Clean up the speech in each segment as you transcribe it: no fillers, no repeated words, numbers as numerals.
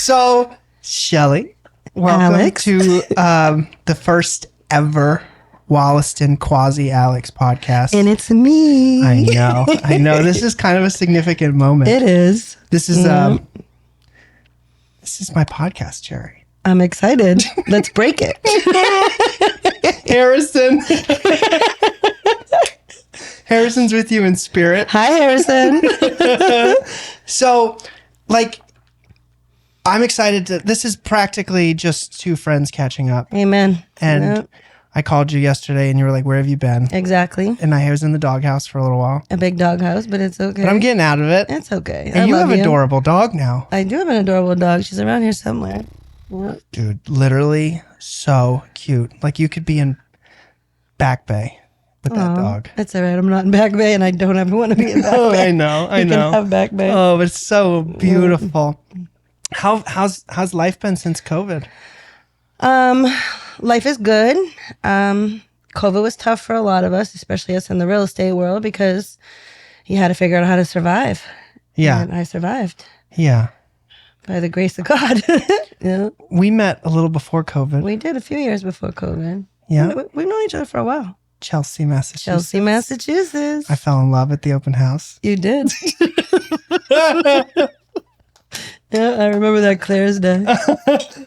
So, Shelly, welcome Alex. to the first ever Wollaston Quasi-Alex podcast. And it's me. I know. This is kind of a significant moment. It is. This is this is my podcast, Jerry. I'm excited. Let's break it. Harrison. Harrison's with you in spirit. Hi, Harrison. So, I'm excited to. This is practically just two friends catching up. Amen. And Yep. I called you yesterday and you were like, where have you been? Exactly. And I was in the doghouse for a little while. A big doghouse, but it's okay. But I'm getting out of it. It's okay. And you have an adorable dog now. I do have an adorable dog. She's around here somewhere. Yep. Dude, literally so cute. Like you could be in Back Bay with that dog. That's all right. I'm not in Back Bay, and I don't ever want to be in Back Oh, Bay. I know. You can have Back Bay. Oh, it's so beautiful. How's life been since COVID? Life is good. COVID was tough for a lot of us, especially us in the real estate world, because you had to figure out how to survive. Yeah. And I survived Yeah. by the grace of God. Yeah. We met a little before COVID. We did a few years before COVID. Yeah. We've known each other for a while. Chelsea, Massachusetts. Chelsea, Massachusetts. I fell in love at the open house. You did. Yeah, I remember that clear as day.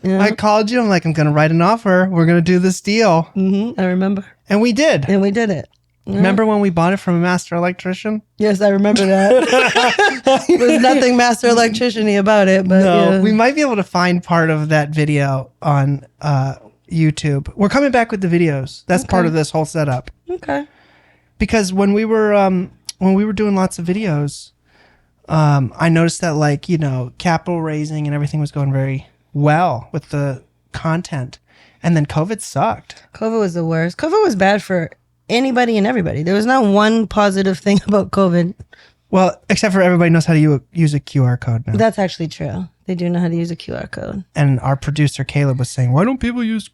Yeah. I called you. I'm like, I'm going to write an offer. We're going to do this deal. I remember. And we did. And we did it. Yeah. Remember when we bought it from a master electrician? Yes, I remember that. There's nothing master electrician-y about it, but No, yeah. we might be able to find part of that video on YouTube. We're coming back with the videos. That's part of this whole setup. Okay. Because when we were doing lots of videos, I noticed that capital raising and everything was going very well with the content, and then COVID sucked. COVID was the worst. COVID was bad for anybody and everybody. There was not one positive thing about COVID. Well, except for everybody knows how to use a QR code now. That's actually true. They do know how to use a QR code. And our producer Caleb was saying, "Why don't people use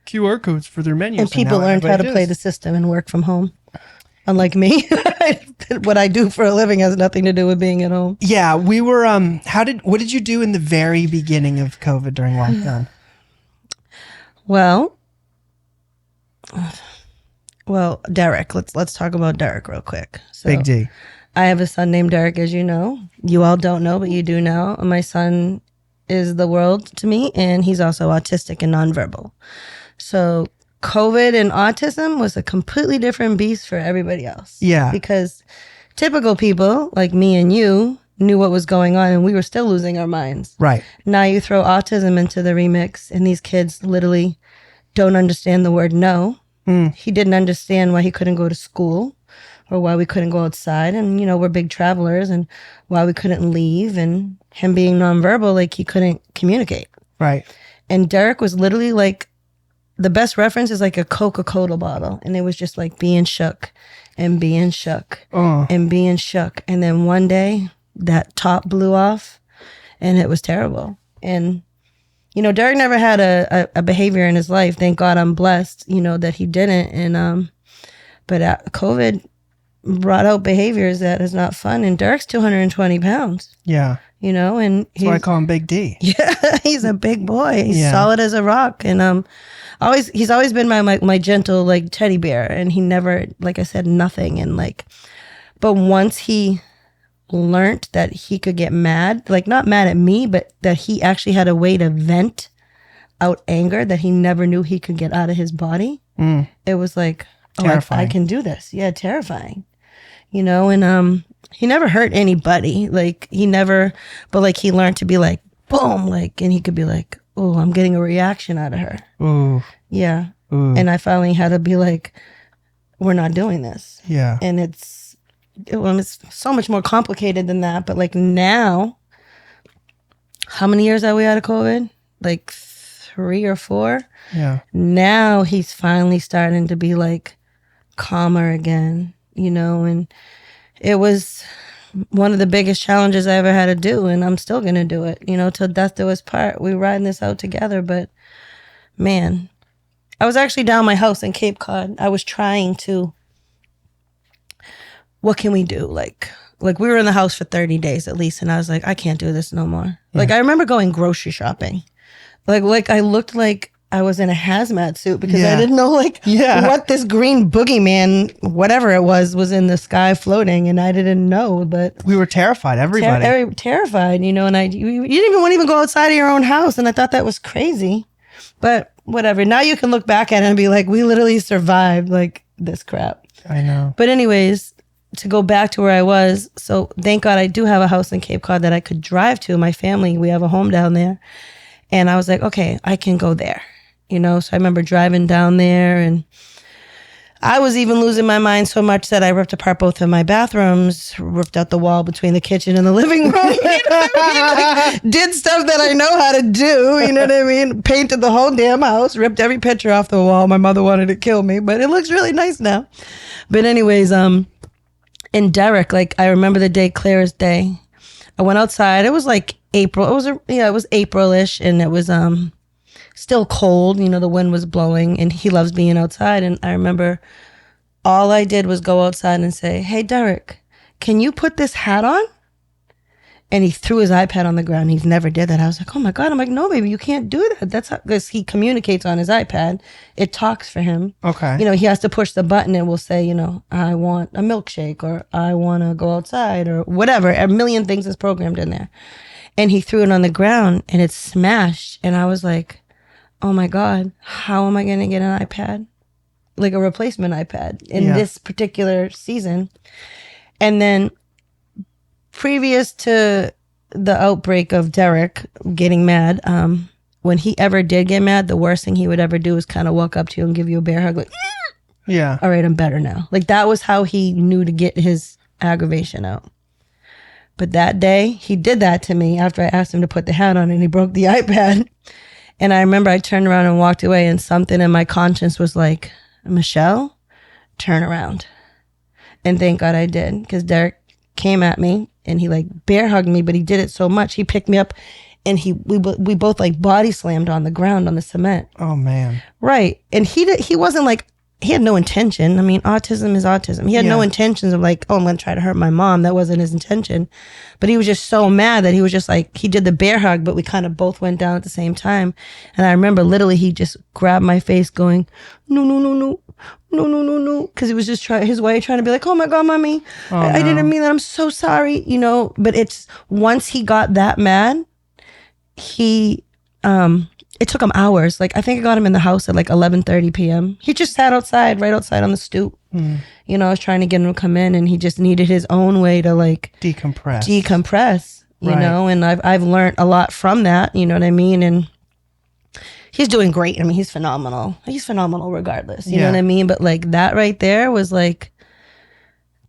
QR codes for their menus?" And people now learned how to everybody play does. the system and work from home. Unlike me, what I do for a living has nothing to do with being at home. Yeah, we were. What did you do in the very beginning of COVID during lockdown? Well, Derek. Let's talk about Derek real quick. So, Big D. I have a son named Derek, as you know. You all don't know, but you do know. My son is the world to me, and he's also autistic and nonverbal. So COVID and autism was a completely different beast for everybody else. Yeah. Because typical people like me and you knew what was going on, and we were still losing our minds. Right. Now you throw autism into the remix, and these kids literally don't understand the word no. He didn't understand why he couldn't go to school or why we couldn't go outside. And, we're big travelers, and why we couldn't leave, and him being nonverbal, he couldn't communicate. Right. And Derek was literally the best reference is like a Coca-Cola bottle. And it was just being shook and being shook and being shook. And then one day that top blew off and it was terrible. And, Derek never had a behavior in his life. Thank God I'm blessed, that he didn't. And, but COVID brought out behaviors that is not fun. And Derek's 220 pounds, Yeah. and That's why I call him Big D. yeah, he's a big boy. He's solid as a rock. And, he's always been my gentle teddy bear, and he never, like I said, nothing. And but once he learned that he could get mad, not mad at me, but that he actually had a way to vent out anger that he never knew he could get out of his body. It was Terrifying. I can do this. Yeah, terrifying. And he never hurt anybody. He never, but he learned to be boom, and he could be oh, I'm getting a reaction out of her. Ooh. Yeah. Ooh. And I finally had to be we're not doing this. Yeah. And it's so much more complicated than that. But now, how many years are we out of COVID? 3 or 4. Yeah. Now he's finally starting to be calmer again, and it was one of the biggest challenges I ever had to do, and I'm still going to do it, till death do us part. We're riding this out together, but man, I was actually down my house in Cape Cod. I was trying to, what can we do? Like we were in the house for 30 days at least. And I was like, I can't do this no more. Like I remember going grocery shopping. Like I looked like I was in a hazmat suit because I didn't know what this green boogeyman, whatever it was in the sky floating. And I didn't know, but we were terrified. Everybody terrified, you know, and you didn't even want to even go outside of your own house. And I thought that was crazy, but whatever. Now you can look back at it and be like, we literally survived like this crap. I know. But anyways, to go back to where I was. So thank God I do have a house in Cape Cod that I could drive to. My family, we have a home down there. And I was like, okay, I can go there, you know? So I remember driving down there and I was even losing my mind so much that I ripped apart both of my bathrooms, ripped out the wall between the kitchen and the living room. You know what I mean? Like, did stuff that I know how to do. You know what I mean? Painted the whole damn house, ripped every picture off the wall. My mother wanted to kill me, but it looks really nice now. But anyways, in Derek, like I remember the day clear as day. I went outside. It was like April. It was April-ish, and it was still cold. You know, the wind was blowing, and he loves being outside. And I remember all I did was go outside and say, "Hey, Derek, can you put this hat on?" And he threw his iPad on the ground. He never did that. I was like, oh my God. I'm like, no, baby, you can't do that. That's because he communicates on his iPad. It talks for him. Okay. You know, he has to push the button and will say, you know, I want a milkshake or I want to go outside or whatever. A million things is programmed in there. And he threw it on the ground and it smashed. And I was like, oh my God, how am I going to get an iPad? Like a replacement iPad in this particular season. And then previous to the outbreak of Derek getting mad, when he ever did get mad, the worst thing he would ever do is kind of walk up to you and give you a bear hug, like, yeah, all right, I'm better now. Like that was how he knew to get his aggravation out. But that day, he did that to me after I asked him to put the hat on and he broke the iPad. And I remember I turned around and walked away and something in my conscience was like, Michele, turn around. And thank God I did, because Derek came at me and he like bear hugged me, but he did it so much. He picked me up and we both like body slammed on the ground on the cement. Oh man. Right. And he wasn't like, he had no intention. I mean, autism is autism. He had no intentions of like, oh, I'm going to try to hurt my mom. That wasn't his intention. But he was just so mad that he was just like, he did the bear hug, but we kind of both went down at the same time. And I remember literally he just grabbed my face going, no, no, no, no. No, no, no, no. Because he was just his way trying to be like, oh my God, mommy, I didn't mean that. I'm so sorry, you know. But it's once he got that mad, it took him hours. Like I think I got him in the house at like 11:30 p.m. He just sat outside, right outside on the stoop. You know, I was trying to get him to come in, and he just needed his own way to like decompress. You know, and I've learned a lot from that. You know what I mean? And he's doing great. I mean, he's phenomenal. He's phenomenal regardless. You know what I mean? But like that right there was like,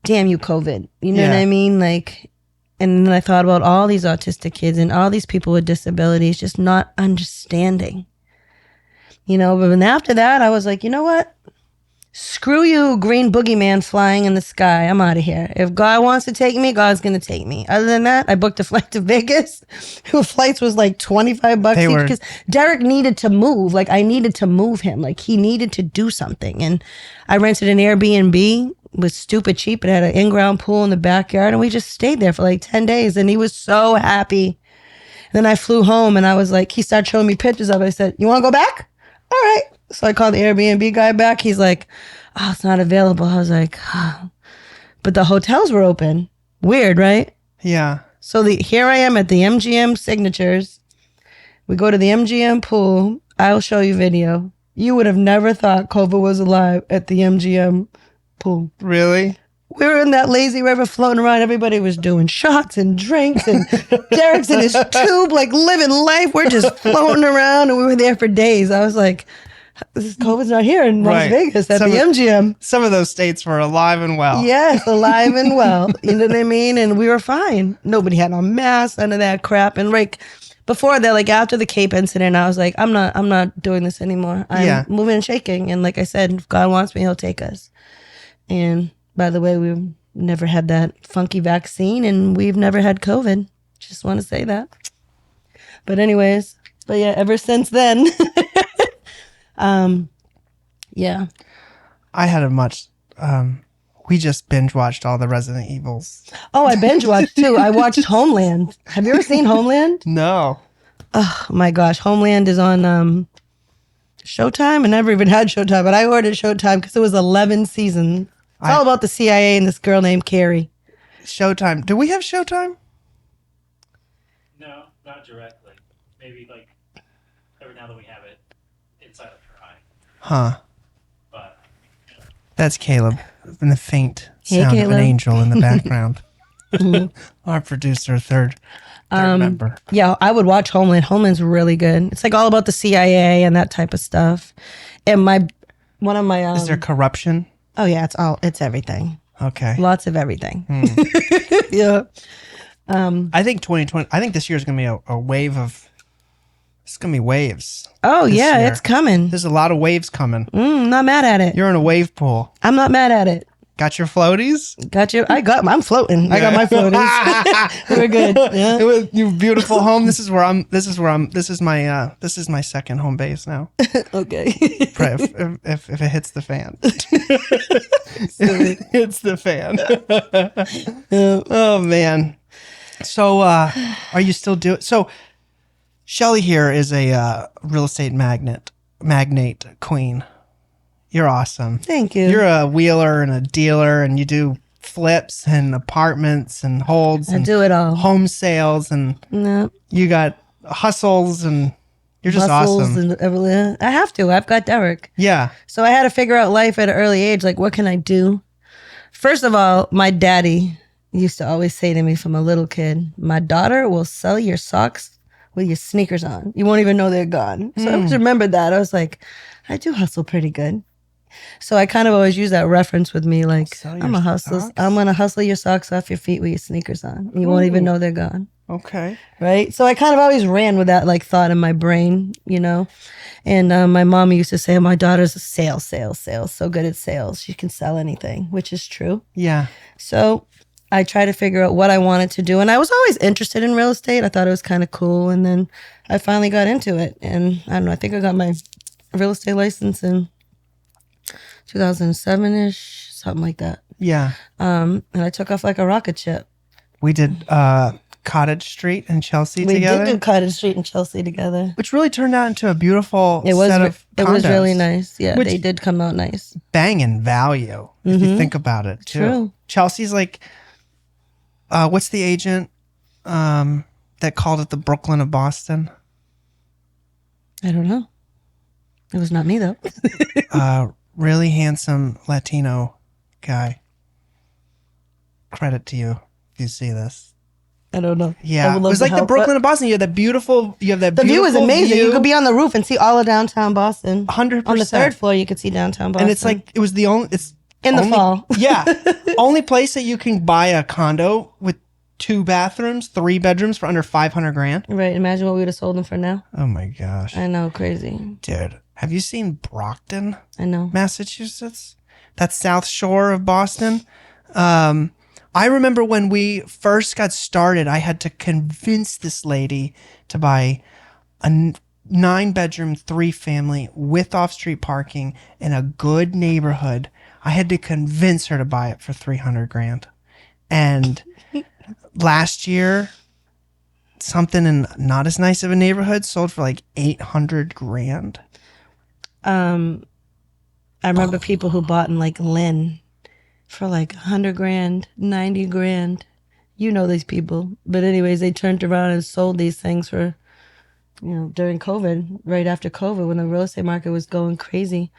damn you, COVID. You know what I mean? Like, and then I thought about all these autistic kids and all these people with disabilities just not understanding. You know, but then after that, I was like, you know what? Screw you, green boogeyman flying in the sky. I'm out of here. If God wants to take me, God's going to take me. Other than that, I booked a flight to Vegas. Flights was like $25 each because Derek needed to move. Like I needed to move him. Like he needed to do something. And I rented an Airbnb. Was stupid cheap. It had an in-ground pool in the backyard and we just stayed there for like 10 days and he was so happy. And then I flew home and I was like, he started showing me pictures of it. I said, you want to go back? All right. So I called the Airbnb guy back. He's like, oh, it's not available. I was like, oh. But the hotels were open. Weird, right? Yeah. So here I am at the MGM Signatures. We go to the MGM pool. I'll show you video. You would have never thought COVID was alive at the MGM pool. Really? We were in that lazy river floating around. Everybody was doing shots and drinks and Derek's in his tube, like living life. We're just floating around and we were there for days. I was like, this COVID's not here in Las Vegas at the MGM. Some of those states were alive and well. Yes, alive and well. You know what I mean? And we were fine. Nobody had on masks, none of that crap. And like before that, like after the Cape incident, I was like, I'm not doing this anymore. I'm moving and shaking. And like I said, if God wants me, he'll take us. And by the way, we've never had that funky vaccine and we've never had COVID. Just want to say that. But anyways, ever since then, yeah. I had a much We just binge watched all the Resident Evils. Oh, I binge watched too. I watched Homeland. Have you ever seen Homeland? No. Oh my gosh, Homeland is on Showtime. I never even had Showtime, but I ordered Showtime because it was 11 seasons. It's all about the CIA and this girl named Carrie. Showtime. Do we have Showtime? No, not directly. Maybe like every now that we have it inside of WREI. Huh. But That's Caleb in the faint Hey, sound of Caleb. an angel in the background. Our producer, third member. Yeah, I would watch Homeland. Homeland's really good. It's like all about the CIA and that type of stuff. And one of my Is there corruption? oh yeah, it's everything. Okay. Lots of everything. Yeah. I think 2020. I think this year's gonna be a wave of. It's gonna be waves. Oh this yeah, year. it's coming. There's a lot of waves coming. Not mad at it. You're in a wave pool. I'm not mad at it. Got your floaties? Got you. I'm floating. I got my floaties. We're good. Yeah. You beautiful home. This is my second home base now. Okay. if it hits the fan. It's the fan. Oh man. So are you still doing so Shelly here is a real estate magnate queen. You're awesome. Thank you. You're a wheeler and a dealer, and you do flips and apartments and holds. I and do it all. home sales, and No. you got hustles, and you're just Muscles awesome. and everything. I have to. I've got Derek. Yeah. So I had to figure out life at an early age. Like, what can I do? First of all, my daddy used to always say to me from a little kid, my daughter will sell your socks with your sneakers on. You won't even know they're gone. So I always remembered that. I was like, I do hustle pretty good. So I kind of always use that reference with me. Like, Sell your I'm a hustler. socks? I'm going to hustle your socks off your feet with your sneakers on. You won't even know they're gone. Okay. Right. So I kind of always ran with that like thought in my brain, you know. And my mom used to say, my daughter's a sales, so good at sales. She can sell anything, which is true. Yeah. So I tried to figure out what I wanted to do. And I was always interested in real estate. I thought it was kind of cool. And then I finally got into it. And I don't know, I think I got my real estate license in 2007-ish, something like that. Yeah. And I took off like a rocket ship. We did Cottage Street in Chelsea We together, did do Cottage Street in Chelsea together. which really turned out into a beautiful It was set of it was condos. really nice. Yeah, Which- they did come out nice. Banging value if you think about it too. True. Chelsea's like, what's the agent that called it the Brooklyn of Boston? I don't know. It was not me though. Really handsome Latino guy. Credit to you if you see this. I don't know. I Yeah, would it love was to like the help, Brooklyn but of Boston. You have that beautiful. the view is amazing. You could be on the roof and see all of downtown Boston. 100%. On the third floor, you could see downtown Boston. and it's like it was the only. It's in the only- fall. Yeah, only place that you can buy a condo with 2 bathrooms, 3 bedrooms for under $500,000. Right. Imagine what we would have sold them for now. Oh my gosh, I know, crazy. dude! Have you seen Brockton, I know. Massachusetts? That's South Shore of Boston. I remember when we first got started, I had to convince this lady to buy a 9-bedroom, 3-family with off-street parking in a good neighborhood. I had to convince her to buy it for $300,000. And last year, something in not as nice of a neighborhood sold for like $800,000. I remember people who bought in like Lynn for like $100,000, $90,000. You know these people. But anyways, they turned around and sold these things for, you know, during COVID, right after COVID, when the real estate market was going crazy.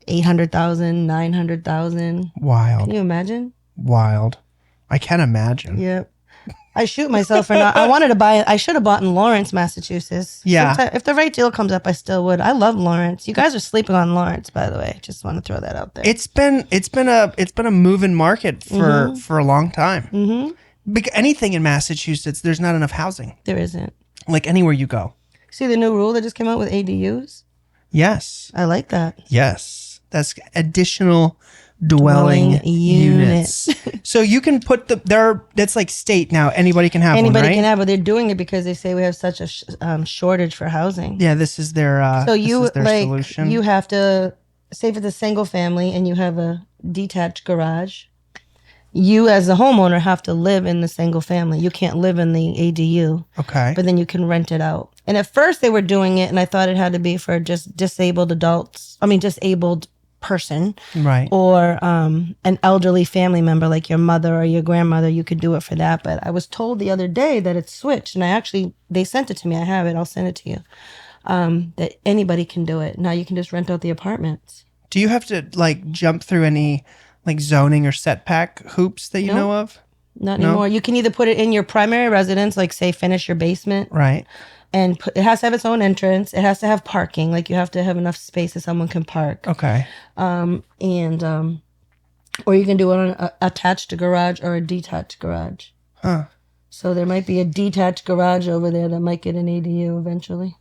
800,000, 900,000. Wild. Can you imagine? Wild. I can imagine. Yep. I shoot myself for not. I wanted to buy it. I should have bought in Lawrence, Massachusetts. Yeah. Sometime, if the right deal comes up, I still would. I love Lawrence. You guys are sleeping on Lawrence, by the way. Just want to throw that out there. It's been a moving market for a long time. Mm-hmm. Anything in Massachusetts, there's not enough housing. There isn't. Like anywhere you go. See the new rule that just came out with ADUs? Yes. I like that. Yes. That's additional dwelling units. So you can put that's like state now. Anybody can have Anybody one, right? can have, but they're doing it because they say we have such a shortage for housing. Yeah, this is their So you this is their like solution. you have to say if it's a single family and you have a detached garage. You as a homeowner have to live in the single family. You can't live in the ADU. Okay. But then you can rent it out. And at first they were doing it, and I thought it had to be for just disabled person, Right. or an elderly family member like your mother or your grandmother. You could do it for that. But I was told the other day that it's switched, and they sent it to me. I have it. I'll send it to you. That anybody can do it. Now you can just rent out the apartments. Do you have to like jump through any like zoning or setback hoops that you know of? Not anymore. You can either put it in your primary residence, like say finish your basement. Right. And it has to have its own entrance. It has to have parking. Like you have to have enough space that someone can park. Okay. Or you can do it on an attached garage or a detached garage. Huh. So there might be a detached garage over there that might get an ADU eventually.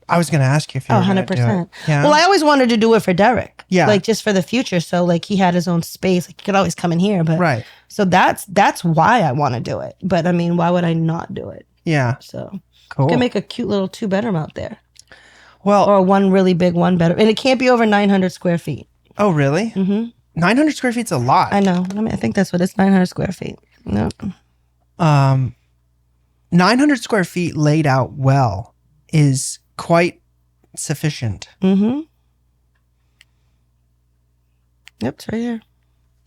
I was going to ask you if you were 100%. Yeah. Well, I always wanted to do it for Derek. Yeah. Like just for the future. So like he had his own space. Like he could always come in here. But Right. So that's why I want to do it. But I mean, why would I not do it? Yeah. So Cool. you can make a cute little 2-bedroom out there. Well. Or one really big 1-bedroom. And it can't be over 900 square feet. Oh, really? Mm-hmm. 900 square feet's a lot. I know. I think that's what it's 900 square feet. No. 900 square feet laid out well is quite sufficient. Mm-hmm. Yep, it's right here.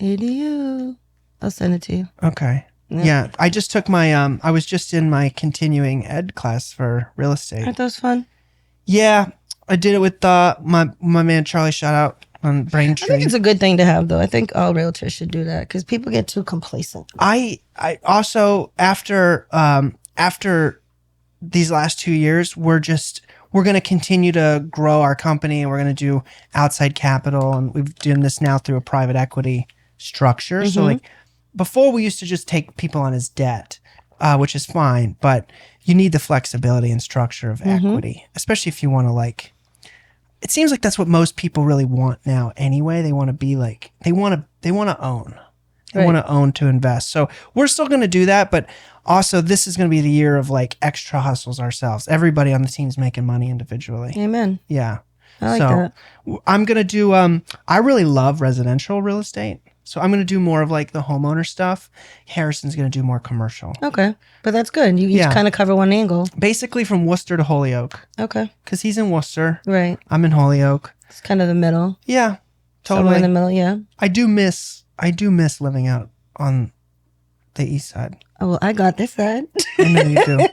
ADU. I'll send it to you. Okay. Yep. Yeah. I just took my, I was just in my continuing ed class for real estate. Aren't those fun? Yeah. I did it with my man Charlie, shout out on Braintree. I think it's a good thing to have, though. I think all realtors should do that because people get too complacent. I also, after these last 2 years, we're going to continue to grow our company, and we're going to do outside capital, and we've done this now through a private equity structure. Mm-hmm. So like before we used to just take people on as debt, which is fine, but you need the flexibility and structure of equity, especially if you want to like, it seems like that's what most people really want now anyway. They want to be like, they want to own. They want to own to invest. So we're still going to do that, but also this is going to be the year of like extra hustles ourselves. Everybody on the team's making money individually. Amen. Yeah. I like so that. I'm going to do, I really love residential real estate. So I'm going to do more of like the homeowner stuff. Harrison's going to do more commercial. Okay. But that's good. You each kind of cover one angle. Basically from Worcester to Holyoke. Okay. Because he's in Worcester. Right. I'm in Holyoke. It's kind of the middle. Yeah. Totally. Somewhere in the middle, yeah. I do miss living out on the east side. Oh, well, I got this side. I know you do.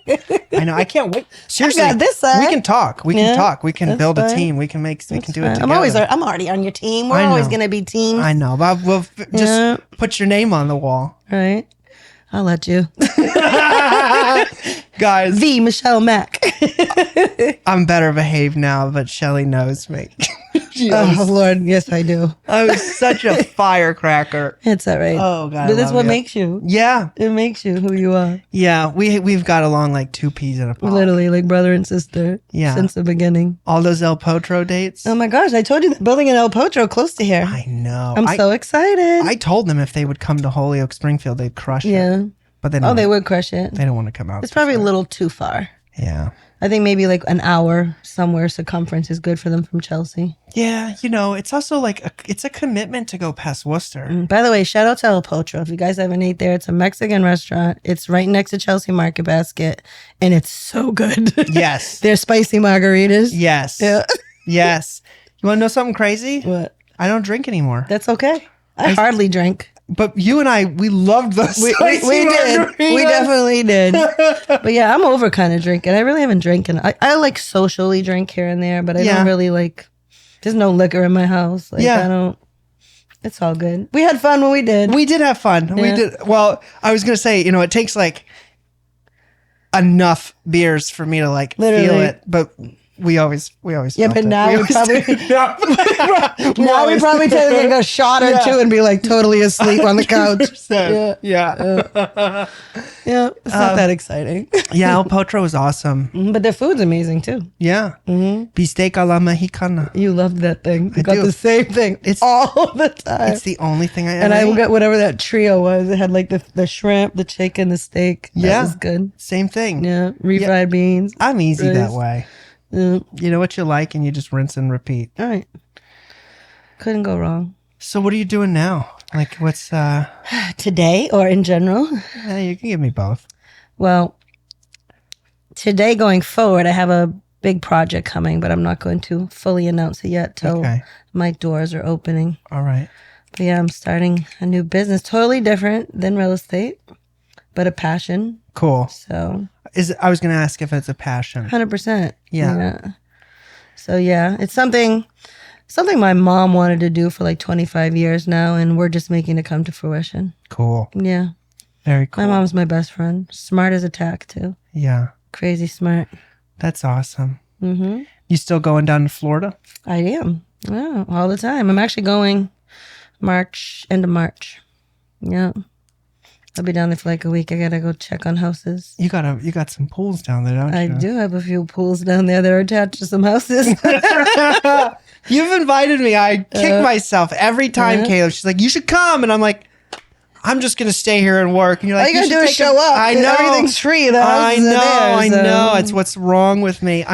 I know. I can't wait. Seriously, I got this side. We can talk. We can talk. We can That's build a fine. team. We can do it together. I'm already on your team. We're I always know. going to be teams. I know. But we'll just put your name on the wall. Right. I'll let you. Guys, The Michelle Mack. I'm better behaved now, but Shelly knows me. Oh, Lord. Yes, I do. I was such a firecracker. It's all right. Oh, God. But that's what you. makes you. Yeah. It makes you who you are. Yeah. We've got along like two peas in a pod. Literally, like brother and sister. Yeah. Since the beginning. All those El Potro dates. Oh my gosh, I told you they're building an El Potro close to here. I know. I'm so excited. I told them if they would come to Holyoke, Springfield, they'd crush it. Yeah. But they They would crush it. They don't want to come out. It's probably a little too far. Yeah. I think maybe like an hour somewhere circumference is good for them from Chelsea. Yeah, it's also like it's a commitment to go past Worcester. By the way, shout out to El Potro. If you guys haven't ate there, it's a Mexican restaurant. It's right next to Chelsea Market Basket, and it's so good. Yes. They're spicy margaritas. Yes. Yeah. Yes. You want to know something crazy? What? I don't drink anymore. That's okay. I hardly drink. But you and I, we loved those. We spicy did. margaritas. We definitely did. But yeah, I'm over kind of drinking. I really haven't drinking. I like socially drink here and there, but I don't really like, there's no liquor in my house. Like, I don't, it's all good. We had fun when we did. We did have fun. Yeah. We did. Well, I was going to say, it takes like enough beers for me to like Literally. feel it. But we always Yeah, felt but it. now We we always probably did. Now we probably take like a shot or two and be like totally asleep on the couch. 100%. Yeah. Yeah, it's not that exciting. Yeah, El Potro is awesome. But their food's amazing too. Yeah. Bistec a la mexicana. You loved that thing. You got do. the same thing. It's all the time. It's the only thing I ever and I ate. got whatever that trio was. It had like the shrimp, the chicken, the steak. That was good. Same thing. Yeah, refried beans. I'm easy Rice. that way. Yeah. You know what you like and you just rinse and repeat. All right. Couldn't go wrong. So what are you doing now? Like, what's Today or in general? you can give me both. Well, today going forward, I have a big project coming, but I'm not going to fully announce it yet till Okay. my doors are opening. All right. But yeah, I'm starting a new business, totally different than real estate, but a passion. Cool. So I was going to ask if it's a passion. 100%. Yeah. So yeah, it's something my mom wanted to do for like 25 years now, and we're just making it come to fruition. Cool. Yeah. Very cool. My mom's my best friend. Smart as a tack too. Yeah. Crazy smart. That's awesome. Mm-hmm. You still going down to Florida? I am. Yeah, all the time. I'm actually going end of March. Yeah. I'll be down there for like a week. I gotta go check on houses. You got some pools down there, don't you? I do have a few pools down there that are attached to some houses. You've invited me. I kick myself every time, Caleb. She's like, you should come. And I'm like, I'm just going to stay here and work. And you're like, all you gotta do is should show up. I know. Everything's free. The I houses know. are there, I know. It's what's wrong with me.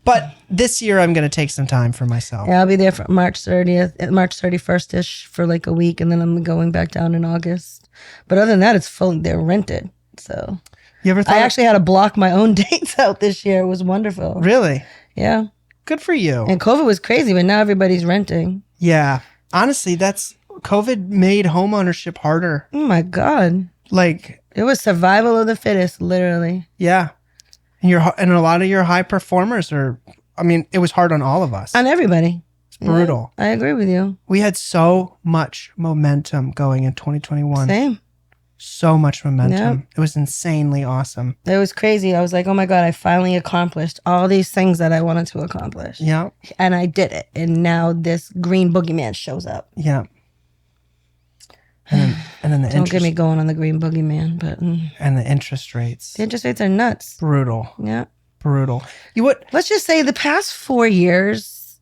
But this year I'm going to take some time for myself. Yeah, I'll be there for March 30th, March 31st-ish for like a week. And then I'm going back down in August. But other than that, it's full. They're rented. So You ever thought I actually had to block my own dates out this year. It was wonderful. Really? Yeah. Good for you. And COVID was crazy, but now everybody's renting. Yeah. Honestly, COVID made home ownership harder. Oh my God. Like, It was survival of the fittest, literally. yeah. And a lot of your high performers it was hard on all of us. On everybody. It's brutal. Yeah, I agree with you. We had so much momentum going in 2021. Same. So much momentum. Yeah. It was insanely awesome. It was crazy. I was like, oh my God, I finally accomplished all these things that I wanted to accomplish. Yeah. And I did it. And now this green boogeyman shows up. Yeah. And then the Don't get me going on the green boogeyman, but and the interest rates. the interest rates are nuts. Brutal. Yeah. Brutal. Let's just say the past 4 years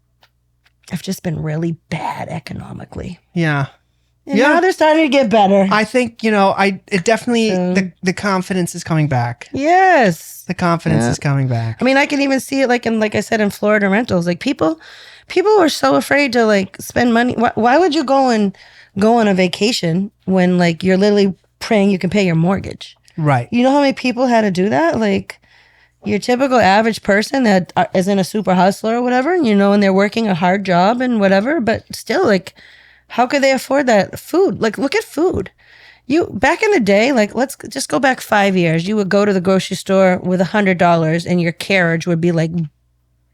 have just been really bad economically. Yeah. And now they're starting to get better. I think, it definitely, the confidence is coming back. Yes. The confidence is coming back. I mean, I can even see it like I said, in Florida rentals. Like people were so afraid to like spend money. Why would you go on a vacation when like you're literally praying you can pay your mortgage? Right. You know how many people had to do that? Like your typical average person that isn't a super hustler or whatever, and they're working a hard job and whatever, but still like, how could they afford that food? Like, look at food. Back in the day, like, let's just go back 5 years. You would go to the grocery store with $100 and your carriage would be like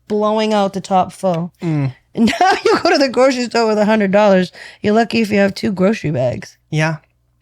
blowing out the top full. And now you go to the grocery store with $100. You're lucky if you have 2 grocery bags. Yeah.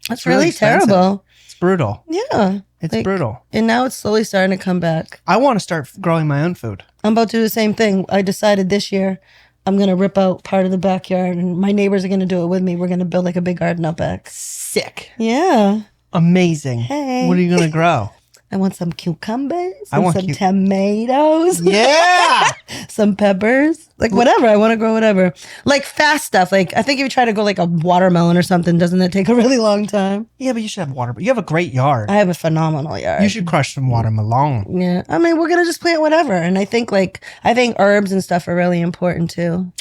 That's really expensive. terrible. It's brutal. Yeah. It's brutal. And now it's slowly starting to come back. I want to start growing my own food. I'm about to do the same thing. I decided this year I'm going to rip out part of the backyard and my neighbors are going to do it with me. We're going to build like a big garden out back. Sick. Yeah. Amazing. Hey. What are you going to grow? I want some cucumbers, I want some tomatoes, Yeah. some peppers, like whatever. I want to grow whatever. Like fast stuff. Like I think if you try to go like a watermelon or something, doesn't that take a really long time? Yeah, but you should have water. You have a great yard. I have a phenomenal yard. You should crush some watermelon. Yeah. I mean, we're going to just plant whatever. And I think herbs and stuff are really important too.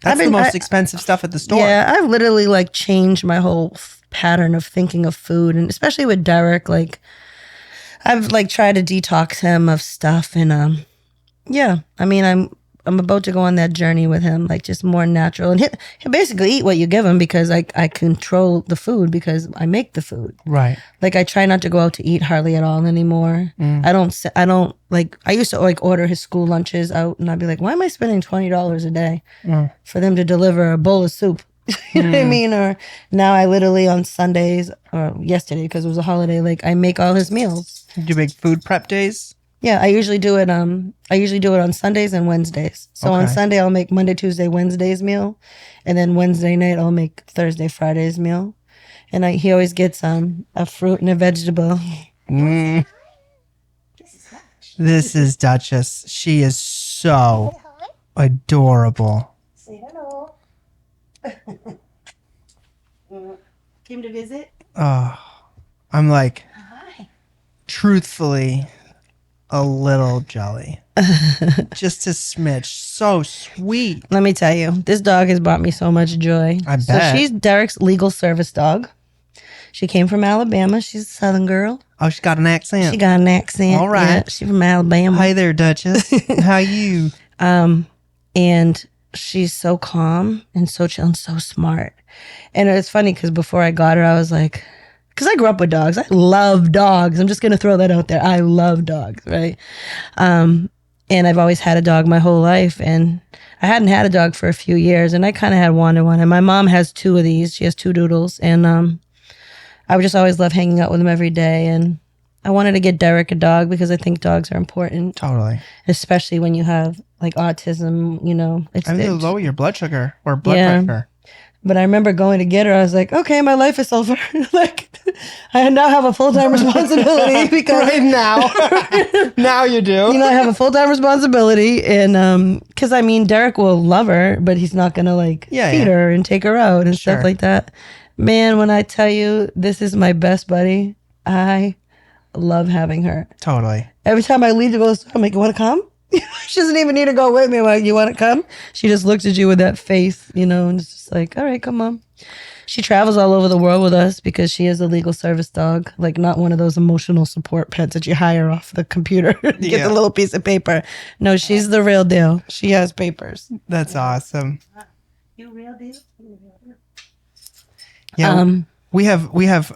That's the most expensive stuff at the store. Yeah. I've literally like changed my whole pattern of thinking of food. And especially with Derek, like I've like tried to detox him of stuff. And yeah, I mean, I'm about to go on that journey with him, like just more natural. And he'll basically eat what you give him because I control the food because I make the food. Right. Like I try not to go out to eat hardly at all anymore. I don't like, I used to like order his school lunches out and I'd be like, why am I spending $20 a day for them to deliver a bowl of soup? You know what I mean? Or now I literally on Sundays or yesterday, because it was a holiday, like I make all his meals. Do you make food prep days? Yeah, I usually do it on Sundays and Wednesdays. So on Sunday I'll make Monday, Tuesday, Wednesday's meal. And then Wednesday night I'll make Thursday, Friday's meal. And he always gets a fruit and a vegetable. This is Duchess. She is so adorable. Say hello. Came to visit? Oh, I'm like, truthfully, a little jelly. Just a smidge. So sweet. Let me tell you, this dog has brought me so much joy. I So bet. she's Derek's legal service dog. She came from Alabama. She's a Southern girl. Oh, she's got an accent. She got an accent. All right. Yeah, she's from Alabama. Hi there, Duchess. How you? And she's so calm and so chill and so smart. And it's funny because before I got her, I was like, because I grew up with dogs. I love dogs. I'm just going to throw that out there. I love dogs, right? And I've always had a dog my whole life. And I hadn't had a dog for a few years. And I kind of had wanted one. And my mom has 2 of these. She has 2 doodles. And I would just always love hanging out with them every day. And I wanted to get Derek a dog because I think dogs are important. Totally. Especially when you have like autism, you know. I mean, it'll lower your blood sugar or blood Yeah. pressure. But I remember going to get her. I was like, okay, my life is over. Like, I now have a full-time responsibility because Right now. Now you do. you know, I have a full-time responsibility. And because I mean, Derek will love her, but he's not going to like feed her and take her out and Sure. stuff like that. Man, when I tell you this is my best buddy, I love having her. Totally. Every time I leave to go to the store, I'm like, you want to come? She doesn't even need to go with me. I'm like, you want to come? She just looks at you with that face, you know, and it's just like, all right, come on. She travels all over the world with us because she is a legal service dog, like not one of those emotional support pets that you hire off the computer to get Yeah. the little piece of paper. No, she's the real deal. She has papers. That's awesome. You real deal? Yeah. We have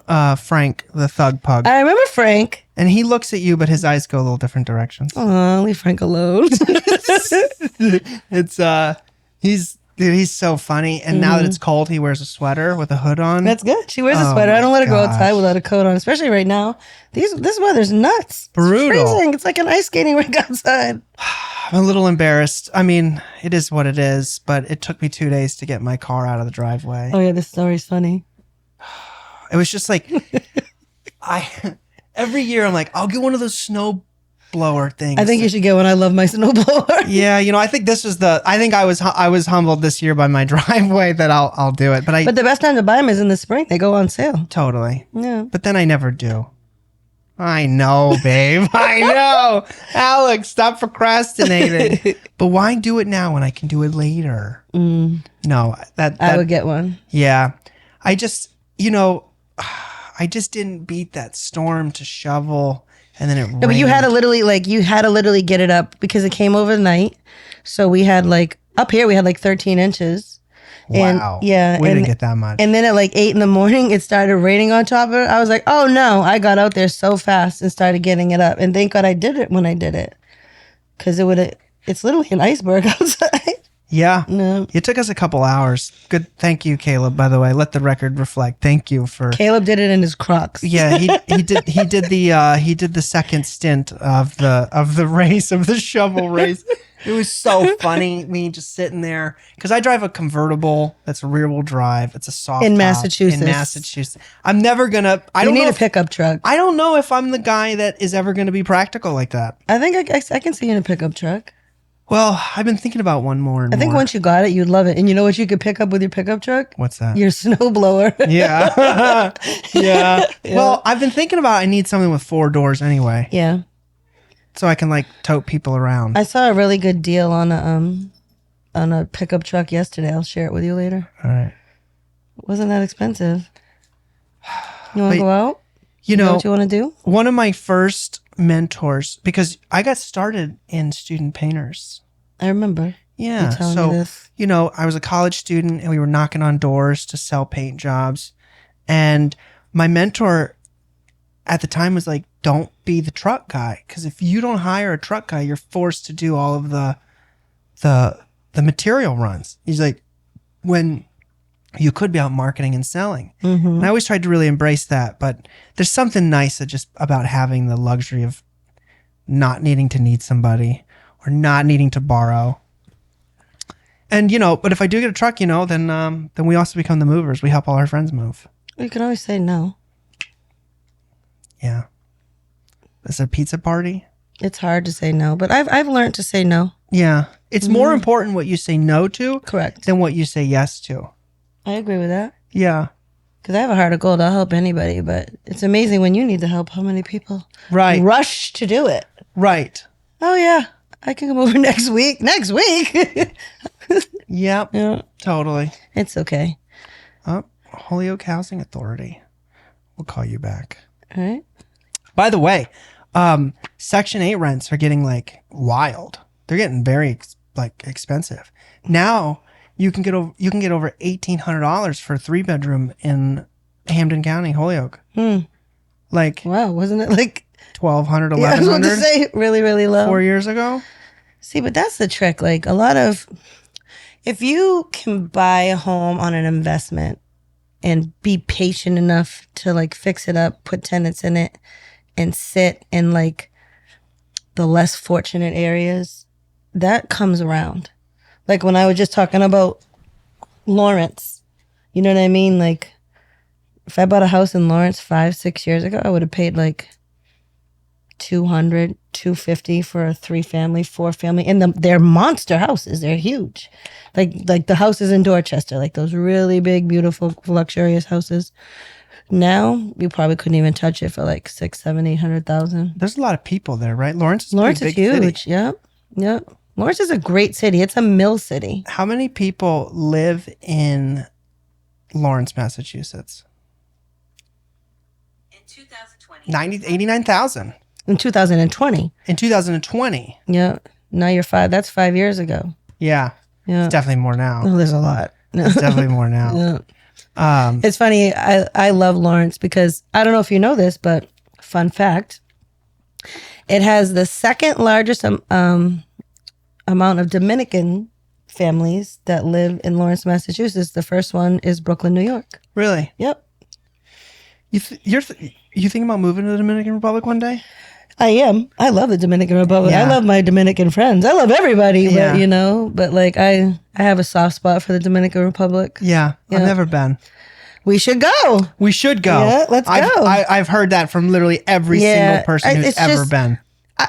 Frank, the thug pug. I remember Frank. And he looks at you, but his eyes go a little different directions. Oh, leave Frank alone. It's he's so funny. And now that it's cold, he wears a sweater with a hood on. That's good. She wears a Oh sweater. I my don't let her go gosh. outside without a coat on, especially right now. This weather's nuts. Brutal. It's freezing. It's like an ice skating rink outside. I'm a little embarrassed. I mean, it is what it is, but it took me 2 days to get my car out of the driveway. Oh yeah, this story's funny. It was just like every year I'm like, I'll get one of those snow blower things. I think you should get one. I love my snowblower. Yeah, you know, I think this was I was humbled this year by my driveway that I'll do it, but But the best time to buy them is in the spring. They go on sale. totally. Yeah. But then I never do. I know, babe. I know. Alex, stop procrastinating. But why do it now when I can do it later? No, that I would get one. yeah. I just, you know, I just didn't beat that storm to shovel, and then it rained. No, but you had to literally get it up because it came overnight. So we had like up here we had like 13 inches. Wow. And, yeah. We and, didn't get that much. And then at like 8 a.m, it started raining on top of it. I was like, oh no. I got out there so fast and started getting it up. And thank God I did it when I did it. Because it's literally an iceberg outside. Yeah. No. It took us a couple hours. Good. Thank you, Caleb, by the way. Let the record reflect. Thank you for. Caleb did it in his Crocs. Yeah, he did the second stint of the race, of the shovel race. It was so funny, me just sitting there, because I drive a convertible that's a rear wheel drive. It's a soft In top Massachusetts. In Massachusetts, I'm never gonna. I You don't need know a pickup truck. I don't know if I'm the guy that is ever gonna be practical like that. I think I can see you in a pickup truck. Well, I've been thinking about one more and I think more. once you got it, you'd love it. And you know what you could pick up with your pickup truck? What's that? Your snowblower. Yeah. Yeah. Well, I've been thinking about I need something with 4 doors anyway, Yeah. so I can like tote people around. I saw a really good deal on a pickup truck yesterday. I'll share it with you later. All right. It wasn't that expensive. You want But, to go out? You Know know, what you want to do? one of my first mentors, because I got started in student painters. I remember. Yeah. You telling me So, this. you know, I was a college student and we were knocking on doors to sell paint jobs. And my mentor at the time was like, don't be the truck guy. Because if you don't hire a truck guy, you're forced to do all of the material runs. He's like, when you could be out marketing and selling. And I always tried to really embrace that. But there's something nice just about having the luxury of not needing to need somebody or not needing to borrow. And, you know, but if I do get a truck, you know, then we also become the movers. We help all our friends move. You can always say no. Yeah. Is it a pizza party? It's hard to say no, but I've learned to say no. Yeah. It's more important what you say no to Correct. than what you say yes to. I agree with that. Yeah. Because I have a heart of gold. I'll help anybody, but it's amazing when you need the help how many people Right. rush to do it. Right. Oh yeah, I can come over next week. Next week. Yep. Yeah, Totally. it's okay. Oh, Holyoke Housing Authority. We'll call you back. All right. By the way, Section 8 rents are getting like wild. They're getting very expensive. Now you can get over $1,800 for a 3-bedroom in Hampden County, Holyoke. Like Wow, wasn't it like $1,200, Yeah, I was about to $1,100 say really, really low. 4 years ago? See, but that's the trick. Like if you can buy a home on an investment and be patient enough to like fix it up, put tenants in it, and sit in like the less fortunate areas, that comes around. Like when I was just talking about Lawrence, you know what I mean? Like if I bought a house in Lawrence 5-6 years ago, I would have paid like $200, $250 for a 3-family, 4-family, and they're monster houses. They're huge, like the houses in Dorchester, like those really big, beautiful, luxurious houses. Now you probably couldn't even touch it for like $600,000, $700,000, $800,000. There's a lot of people there, right? Lawrence is Lawrence huge. City. Yep. Lawrence is a great city. It's a mill city. How many people live in Lawrence, Massachusetts? In 2020, 89,000. In 2020. In 2020. Yeah. Now you're 5. That's 5 years ago. Yeah. Yeah. It's definitely more now. Oh, there's a lot. It's definitely more now. Yeah. It's funny. I love Lawrence because I don't know if you know this, but fun fact, it has the second largest amount of Dominican families that live in Lawrence, Massachusetts. The first one is Brooklyn, New York. Really? Yep. You thinking about moving to the Dominican Republic one day? I am. I love the Dominican Republic. Yeah. I love my Dominican friends. I love everybody, Yeah. but like I have a soft spot for the Dominican Republic. Yeah. I've Yeah. never been. We should go. We should go. Yeah, let's go. I've heard that from literally every single person who's it's ever just- been.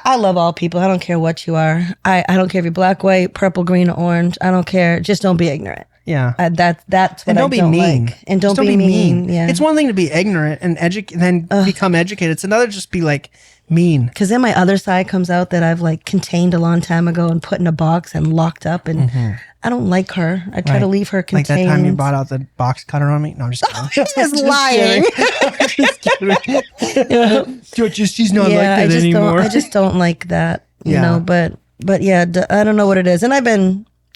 I love all people. I don't care what you are. I don't care if you're black, white, purple, green, or orange. I don't care. Just don't be ignorant. Yeah. That's what And I don't be don't mean. like. And don't Just be mean. Yeah. It's one thing to be ignorant and then become educated. It's another just be like mean. Because then my other side comes out that I've like contained a long time ago and put in a box and locked up. And I don't like her. I try to leave her Like contained. that time you bought out the box cutter on me? No, I'm just kidding. Just lying. She's not like that I just anymore. I just don't like that, you Yeah. know. But yeah, I don't know what it is. And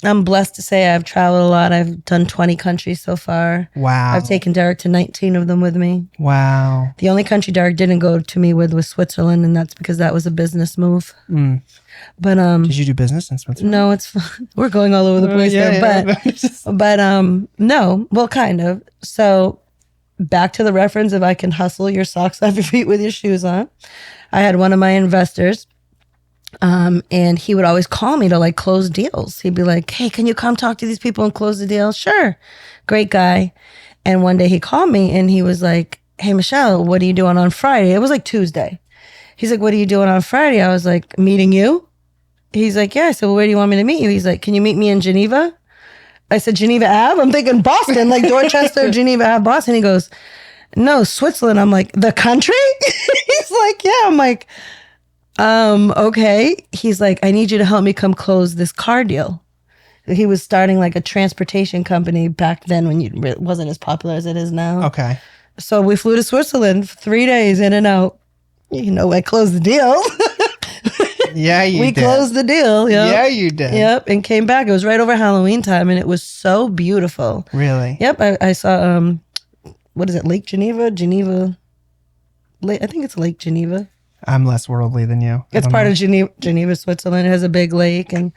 I'm blessed to say I've traveled a lot. I've done 20 countries so far. Wow. I've taken Derek to 19 of them with me. Wow. The only country Derek didn't go to me with was Switzerland, and that's because that was a business move. But Did you do business in Switzerland? no, it's fine. We're going all over the place there. But no, well, kind of. So back to the reference of I can hustle your socks off your feet with your shoes on. I had one of my investors, and he would always call me to like close deals. He'd be like, "Hey, can you come talk to these people and close the deal?" Sure. Great guy. And one day he called me and he was like, "Hey, Michele, what are you doing on Friday?" It was like Tuesday. He's like, "What are you doing on Friday?" I was like, "Meeting you." He's like, "Yeah." I said, "Well, where do you want me to meet you?" He's like, "Can you meet me in Geneva?" I said, "Geneva Ave?" I'm thinking Boston, like Dorchester, Geneva Ave, Boston. He goes, "No, Switzerland." I'm like, "The country?" He's like, "Yeah." I'm like, okay. He's like, "I need you to help me come close this car deal." He was starting like a transportation company back then when it wasn't as popular as it is now. Okay. So we flew to Switzerland for 3 days in and out. You know, I closed the deal. Yeah, you We did. closed the deal. Yep. Yeah, you did. Yep. And came back. It was right over Halloween time and it was so beautiful. Really? Yep. I saw, what is it? Lake Geneva? I think it's Lake Geneva. I'm less worldly than you. It's part of Geneva, Switzerland. It has a big lake. And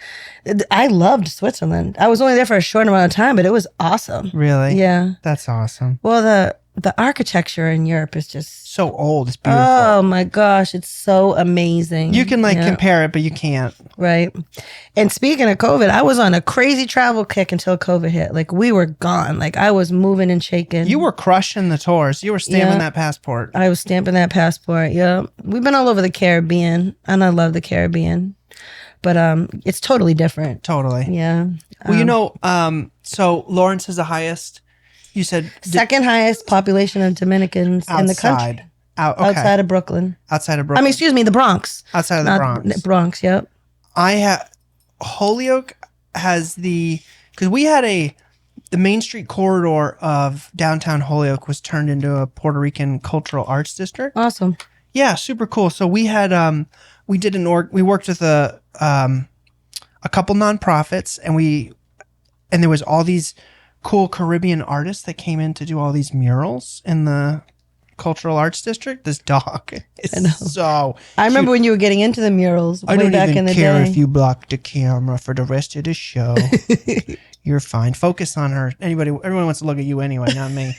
I loved Switzerland. I was only there for a short amount of time, but it was awesome. Really? Yeah. That's awesome. Well, the architecture in Europe is just, So old. It's beautiful. oh my gosh, it's so amazing. You can Yeah. compare it, but you can't. Right. And speaking of COVID, I was on a crazy travel kick until COVID hit. Like we were gone. Like I was moving and shaking. You were crushing the tours. You were stamping Yeah. that passport. I was stamping that passport. Yeah. We've been all over the Caribbean and I love the Caribbean. But it's totally different. Totally. Yeah. Well, so Lawrence is the highest, you said, Second highest population of Dominicans in the country. outside. outside of Brooklyn. Outside of I Brooklyn. mean, excuse me, the Bronx. Outside of the Bronx. Bronx, yep. Holyoke has because we had the Main Street corridor of downtown Holyoke was turned into a Puerto Rican cultural arts district. Awesome. Yeah, super cool. So we had we worked with a couple nonprofits, and there was all these cool Caribbean artists that came in to do all these murals in the cultural arts district. This dog is so I remember when you were getting into the murals I way don't back even in the care day. if you block the camera for the rest of the show. You're fine. Focus on her. Everyone wants to look at you anyway, not me.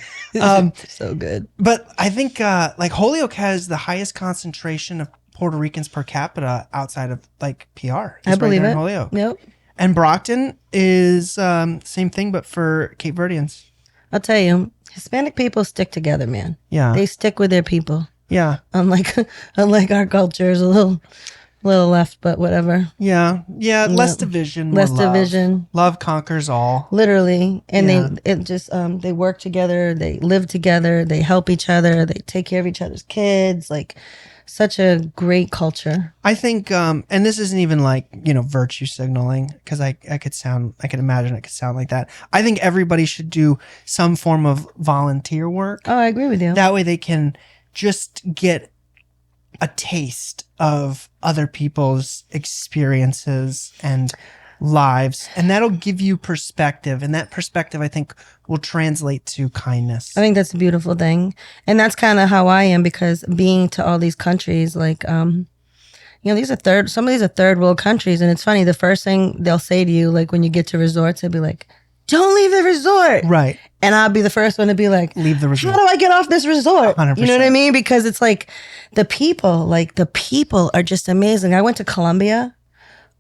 So good. But I think like Holyoke has the highest concentration of Puerto Ricans per capita outside of like PR. I believe it. Holyoke. Yep. And Brockton is same thing, but for Cape Verdeans. I'll tell you, Hispanic people stick together, man. Yeah. They stick with their people. Yeah. Unlike our culture is a little left, but whatever. Yeah. Yeah. Less division. Less more love. division. Love conquers all. Literally. And Yeah. they work together, they live together, they help each other, they take care of each other's kids. Like such a great culture. I think, and this isn't even like, virtue signaling, because I could imagine it could sound like that. I think everybody should do some form of volunteer work. Oh, I agree with you. That way they can just get a taste of other people's experiences and lives, and that'll give you perspective, and that perspective I think will translate to kindness. I think that's a beautiful thing. And that's kind of how I am, because being to all these countries, like, some of these are third world countries. And it's funny, the first thing they'll say to you, like when you get to resorts, they'll be like, don't leave the resort. Right. And I'll be the first one to be like, leave the resort. How do I get off this resort? 100%. You know what I mean? Because it's like the people are just amazing. I went to Colombia.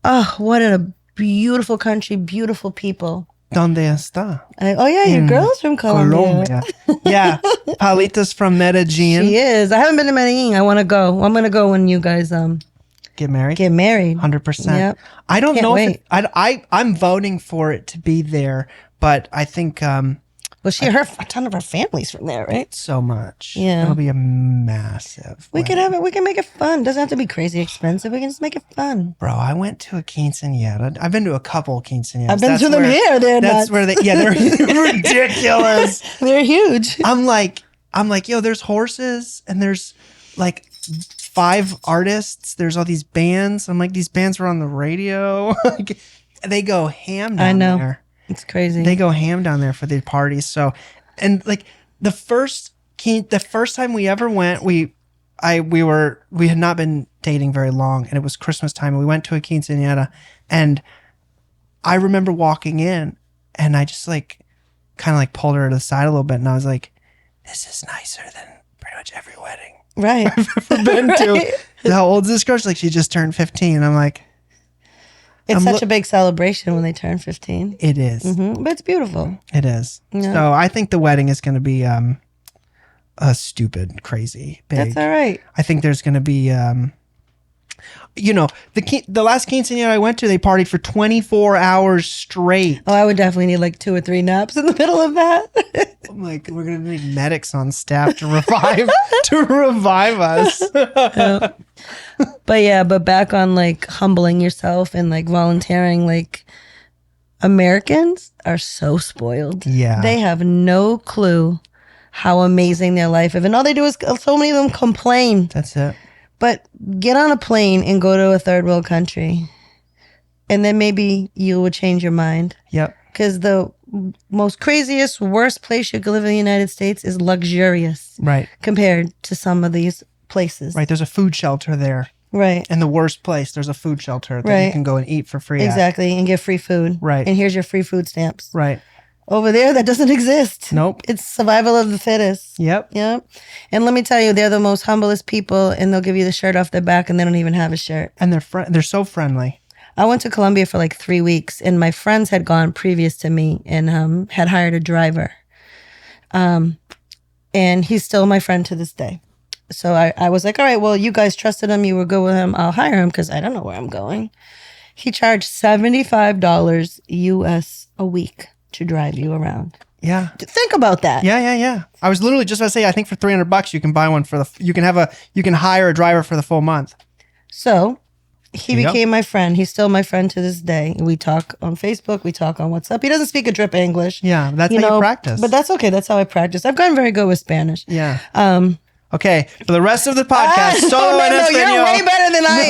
Oh, what a beautiful country, beautiful people. ¿Dónde está? Your girl's from Colombia. Yeah. Palita's from Medellin. She is. I haven't been to Medellin. I want to go. I'm going to go when you guys get married. 100%. Yep. I don't know wait. if I'm voting for it to be there, but I think well, a ton of her family's from there, right? so much. Yeah. It'll be a massive We wedding. can have it. We can make it fun. Doesn't have to be crazy expensive. We can just make it fun. Bro, I went to a quinceañera. I've been to a couple quinceañeras. I've been to them here. They're That's nuts. where they're ridiculous. They're huge. I'm like, yo, there's horses and there's like 5 artists. There's all these bands. I'm like, these bands were on the radio. They go ham down there. It's crazy. They go ham down there for the parties. So, and like the first time we ever went, we had not been dating very long, and it was Christmas time, and we went to a quinceañera, and I remember walking in, and I just like kind of like pulled her to the side a little bit, and I was like, "This is nicer than pretty much every wedding right. I've ever been to." How old is this girl? She's like, she just turned 15. I'm like, It's such a big celebration when they turn 15. it is. Mm-hmm. But it's beautiful. It is. Yeah. So I think the wedding is going to be a stupid, crazy, big. That's all right. I think there's going to be, the last quinceañera I went to, they partied for 24 hours straight. Oh, I would definitely need like 2 or 3 naps in the middle of that. I'm like, we're going to need medics on staff to revive us. But back on like humbling yourself and like volunteering, like Americans are so spoiled. Yeah. They have no clue how amazing their life is. And all they do is, so many of them complain. That's it. But get on a plane and go to a third world country. And then maybe you will change your mind. Yep. Because the most craziest, worst place you could live in the United States is luxurious. Right. Compared to some of these places. Right. There's a food shelter there. Right. In the worst place, there's a food shelter that you can go and eat for free. Exactly. And get free food. Right. And here's your free food stamps. Right. Over there, that doesn't exist. Nope. It's survival of the fittest. Yep. Yep. And let me tell you, they're the most humblest people, and they'll give you the shirt off their back, and they don't even have a shirt. And they're so friendly. I went to Colombia for like 3 weeks, and my friends had gone previous to me and had hired a driver. And he's still my friend to this day. So I was like, all right, well, you guys trusted him. You were good with him. I'll hire him because I don't know where I'm going. He charged $75 US a week to drive you around. Yeah. Think about that. Yeah. I was literally just about to say, I think for $300 you can buy one you can hire a driver for the full month. So he There you go. became my friend. He's still my friend to this day. We talk on Facebook. We talk on WhatsApp. He doesn't speak a drip English. Yeah, that's how you practice. But that's okay. That's how I practice. I've gotten very good with Spanish. Yeah. Okay, for the rest of the podcast, solo en you're español. way better than I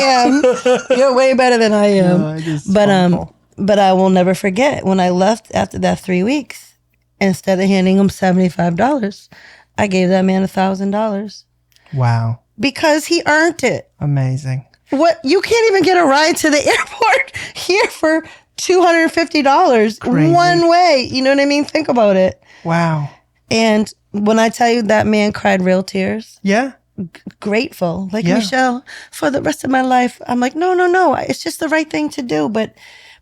am. You're way better than I am. No, it is but awful. but I will never forget when I left after that 3 weeks. Instead of handing him $75, I gave that man $1,000 Wow. because he earned it. Amazing. What, you can't even get a ride to the airport here for $250 Crazy. one way. You know what I mean? Think about it. Wow. And when I tell you that man cried real tears, Yeah. grateful, like, Yeah. Michele, for the rest of my life, I'm like, no, it's just the right thing to do. But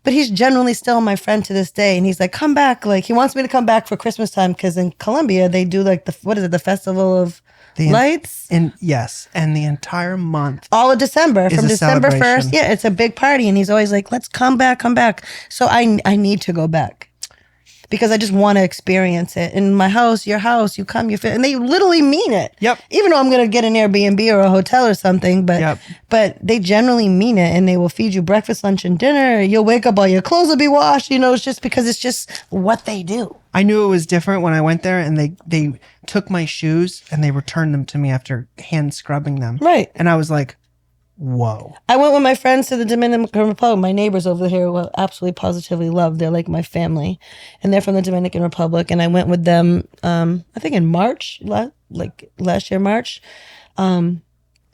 he's genuinely still my friend to this day. And he's like, come back. Like, he wants me to come back for Christmas time because in Colombia, they do like the Festival of Lights? And yes, and the entire month. All of December, Is from a December 1st. celebration. Yeah, it's a big party. And he's always like, let's come back. So I need to go back because I just want to experience it. In my house, your house, you come, you fit. And they literally mean it. Yep. Even though I'm going to get an Airbnb or a hotel or something, but they generally mean it. And they will feed you breakfast, lunch, and dinner. You'll wake up, all your clothes will be washed. You know, it's just because it's just what they do. I knew it was different when I went there, and they took my shoes and they returned them to me after hand scrubbing them. Right. And I was like, whoa. I went with my friends to the Dominican Republic. My neighbors over here will absolutely positively love. They're like my family, and they're from the Dominican Republic. And I went with them, I think in March, last year, March.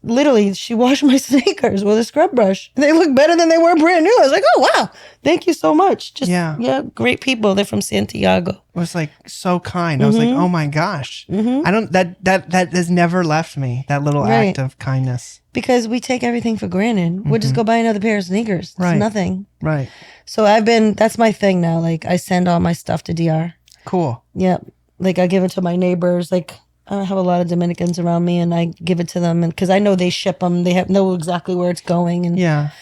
Literally, she washed my sneakers with a scrub brush. They look better than they were brand new. I was like, oh, wow. Thank you so much. Just, yeah, great people. They're from Santiago. It was like so kind. I was like, oh my gosh. I don't, that has never left me, that little act of kindness. Because we take everything for granted. We'll just go buy another pair of sneakers. Right. It's nothing. Right. So that's my thing now. Like, I send all my stuff to DR. Cool. Yep. Like, I give it to my neighbors. Like, I have a lot of Dominicans around me, and I give it to them, and because I know they ship them, they know exactly where it's going. And yeah,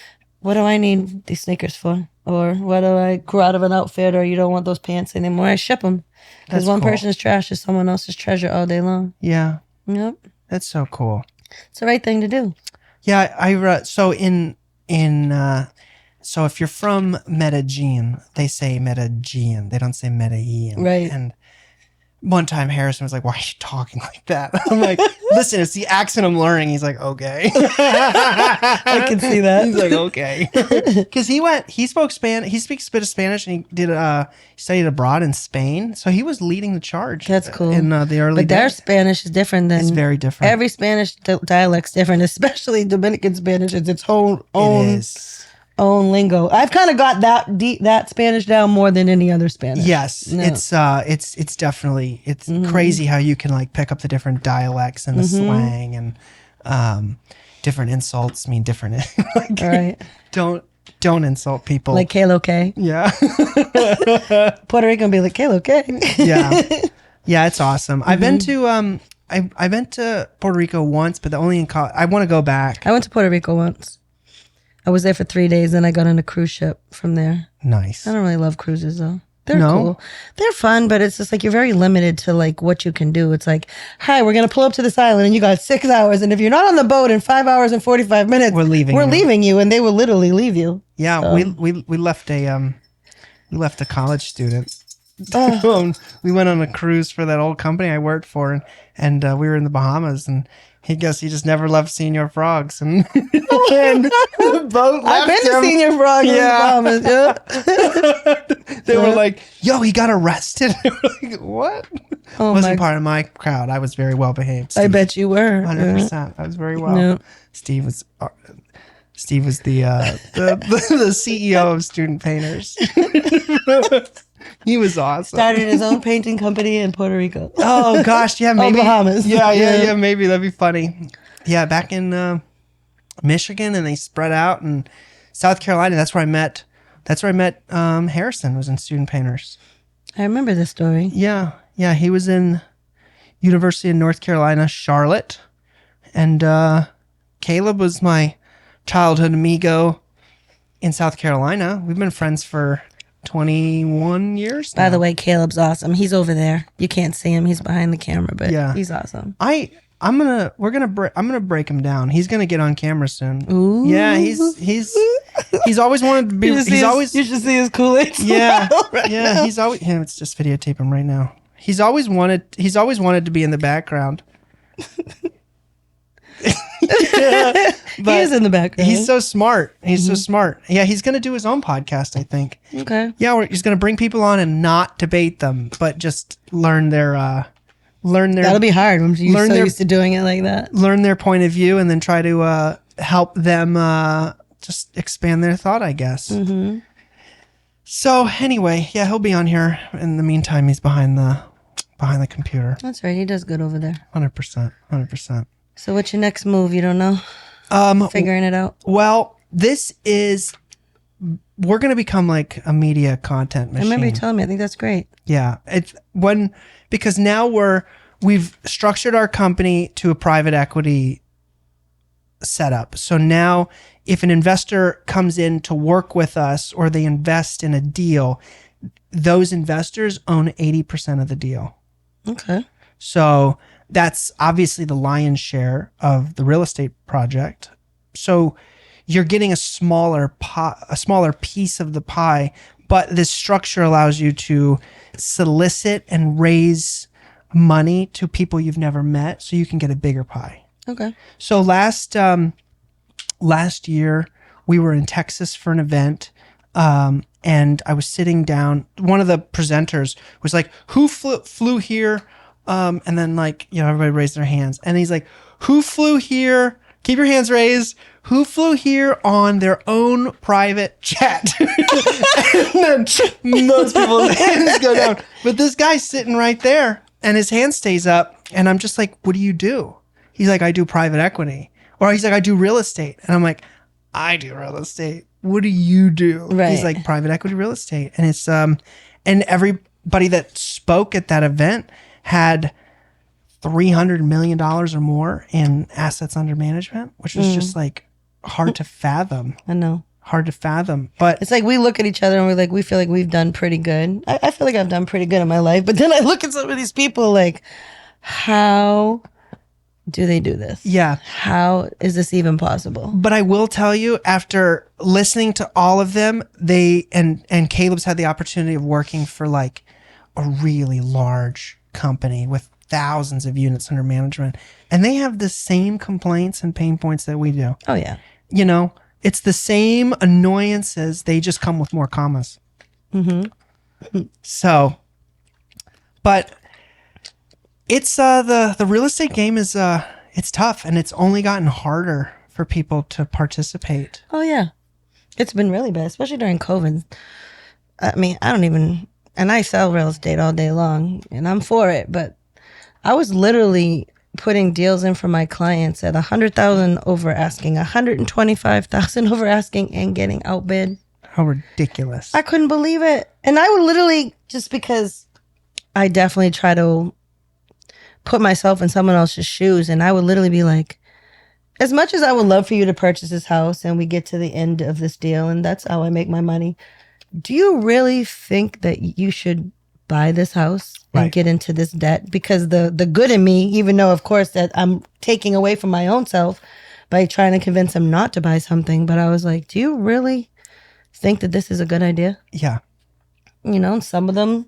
what do I need these sneakers for? Or what do I grow out of an outfit? Or you don't want those pants anymore? I ship them because one person's trash is someone else's treasure all day long. Yeah. Yep. That's so cool. It's the right thing to do. Yeah, so so if you're from Medellin, they say Medellin. They don't say Medellin. Right. And one time Harrison was like, "Why are you talking like that?" I'm like, "Listen, it's the accent I'm learning." He's like, "Okay." I can see that. He's like, "Okay," because he spoke Spanish. He speaks a bit of Spanish, and he studied abroad in Spain. So he was leading the charge. That's cool. In the early But their days. Spanish is different than It's very different. Every Spanish dialect's different, especially Dominican Spanish. It's its It is. own lingo. I've kind of got that Spanish down more than any other Spanish. Yes, No. it's definitely crazy how you can like pick up the different dialects and the slang and different insults mean different. Like, Right. Don't insult people. Like Kalo K. Yeah. Puerto Rican be like Kalo K. Yeah, it's awesome. I've been to I've been to Puerto Rico once, but only in college. I want to go back. I went to Puerto Rico once. I was there for 3 days, and I got on a cruise ship from there. Nice. I don't really love cruises though. They're No? cool. They're fun, but it's just like you're very limited to like what you can do. It's like, hi, we're gonna pull up to this island, and you got 6 hours, and if you're not on the boat in 5 hours and 45 minutes, We're leaving We're you. leaving you, and they will literally leave you. Yeah, So. we left a college student. Oh. We went on a cruise for that old company I worked for, and we were in the Bahamas, and he just never loved senior frogs, and, and the boat left I've been to him. Senior Frog in the Bahamas. Yeah. They were like, "Yo, he got arrested." They were like, what? Oh Wasn't my- part of my crowd. I was very well behaved. I bet you were. 100%. I was very well. Yeah. Steve was the the CEO of Student Painters. He was awesome. Started his own painting company in Puerto Rico. Oh gosh, yeah, maybe Bahamas. Yeah, maybe that'd be funny. Yeah, back in Michigan, and they spread out, and South Carolina. That's where I met. Harrison was in Student Painters. I remember this story. Yeah, he was in University of North Carolina, Charlotte, and Caleb was my childhood amigo in South Carolina. We've been friends for 21 years. By now. the way, Caleb's awesome. He's over there. You can't see him. He's behind the camera, but Yeah. he's awesome. I'm gonna break him down. He's gonna get on camera soon. Ooh. Yeah, he's always wanted to be. You He's should see his Kool-Aid. yeah, right yeah. now. He's always. Yeah, let's just videotape him right now. He's always wanted to be in the background. He is in the background. He's so smart. He's so smart. Yeah, he's gonna do his own podcast, I think. Okay. Yeah, he's gonna bring people on and not debate them, but just learn their. That'll be hard when you're learn so their- used to doing it like that. Learn their point of view and then try to help them just expand their thought, I guess. Mm-hmm. So anyway, yeah, he'll be on here. In the meantime, he's behind the computer. That's right. He does good over there. 100%. So what's your next move? You don't know? Figuring it out. Well, we're going to become like a media content machine. I remember you telling me. I think that's great. Yeah, because now we've structured our company to a private equity setup. So now if an investor comes in to work with us or they invest in a deal, those investors own 80% of the deal. Okay. So that's obviously the lion's share of the real estate project. So you're getting a smaller piece of the pie, but this structure allows you to solicit and raise money to people you've never met so you can get a bigger pie. Okay. So last year we were in Texas for an event, and I was sitting down. One of the presenters was like, "Who flew here?" And then everybody raised their hands, and he's like, "Who flew here? Keep your hands raised. Who flew here on their own private jet?" And then most people's hands go down. But this guy's sitting right there and his hand stays up. And I'm just like, "What do you do?" He's like, "I do private equity." Or he's like, "I do real estate." And I'm like, "I do real estate. What do you do?" Right. He's like, "Private equity real estate." And it's, and everybody that spoke at that event had $300 million or more in assets under management, which was just like hard to fathom. I know. Hard to fathom. But It's like we look at each other and we feel like we've done pretty good. I feel like I've done pretty good in my life. But then I look at some of these people like, how do they do this? yeah. How is this even possible? But I will tell you, after listening to all of them, and Caleb's had the opportunity of working for like a really large company with thousands of units under management, and they have the same complaints and pain points that we do. Oh, yeah. You know, it's the same annoyances. They just come with more commas. Mm-hmm. So, but it's the real estate game is it's tough, and it's only gotten harder for people to participate. Oh, yeah. It's been really bad, especially during COVID. I mean, and I sell real estate all day long, and I'm for it, but I was literally putting deals in for my clients at $100,000 over asking, $125,000 over asking, and getting outbid. How ridiculous! I couldn't believe it. And I would literally, just because I definitely try to put myself in someone else's shoes, and I would literally be like, as much as I would love for you to purchase this house and we get to the end of this deal and that's how I make my money, do you really think that you should buy this house and Right. get into this debt? Because the good in me, even though of course that I'm taking away from my own self by trying to convince him not to buy something, but I was like, do you really think that this is a good idea? Yeah, You know, and some of them,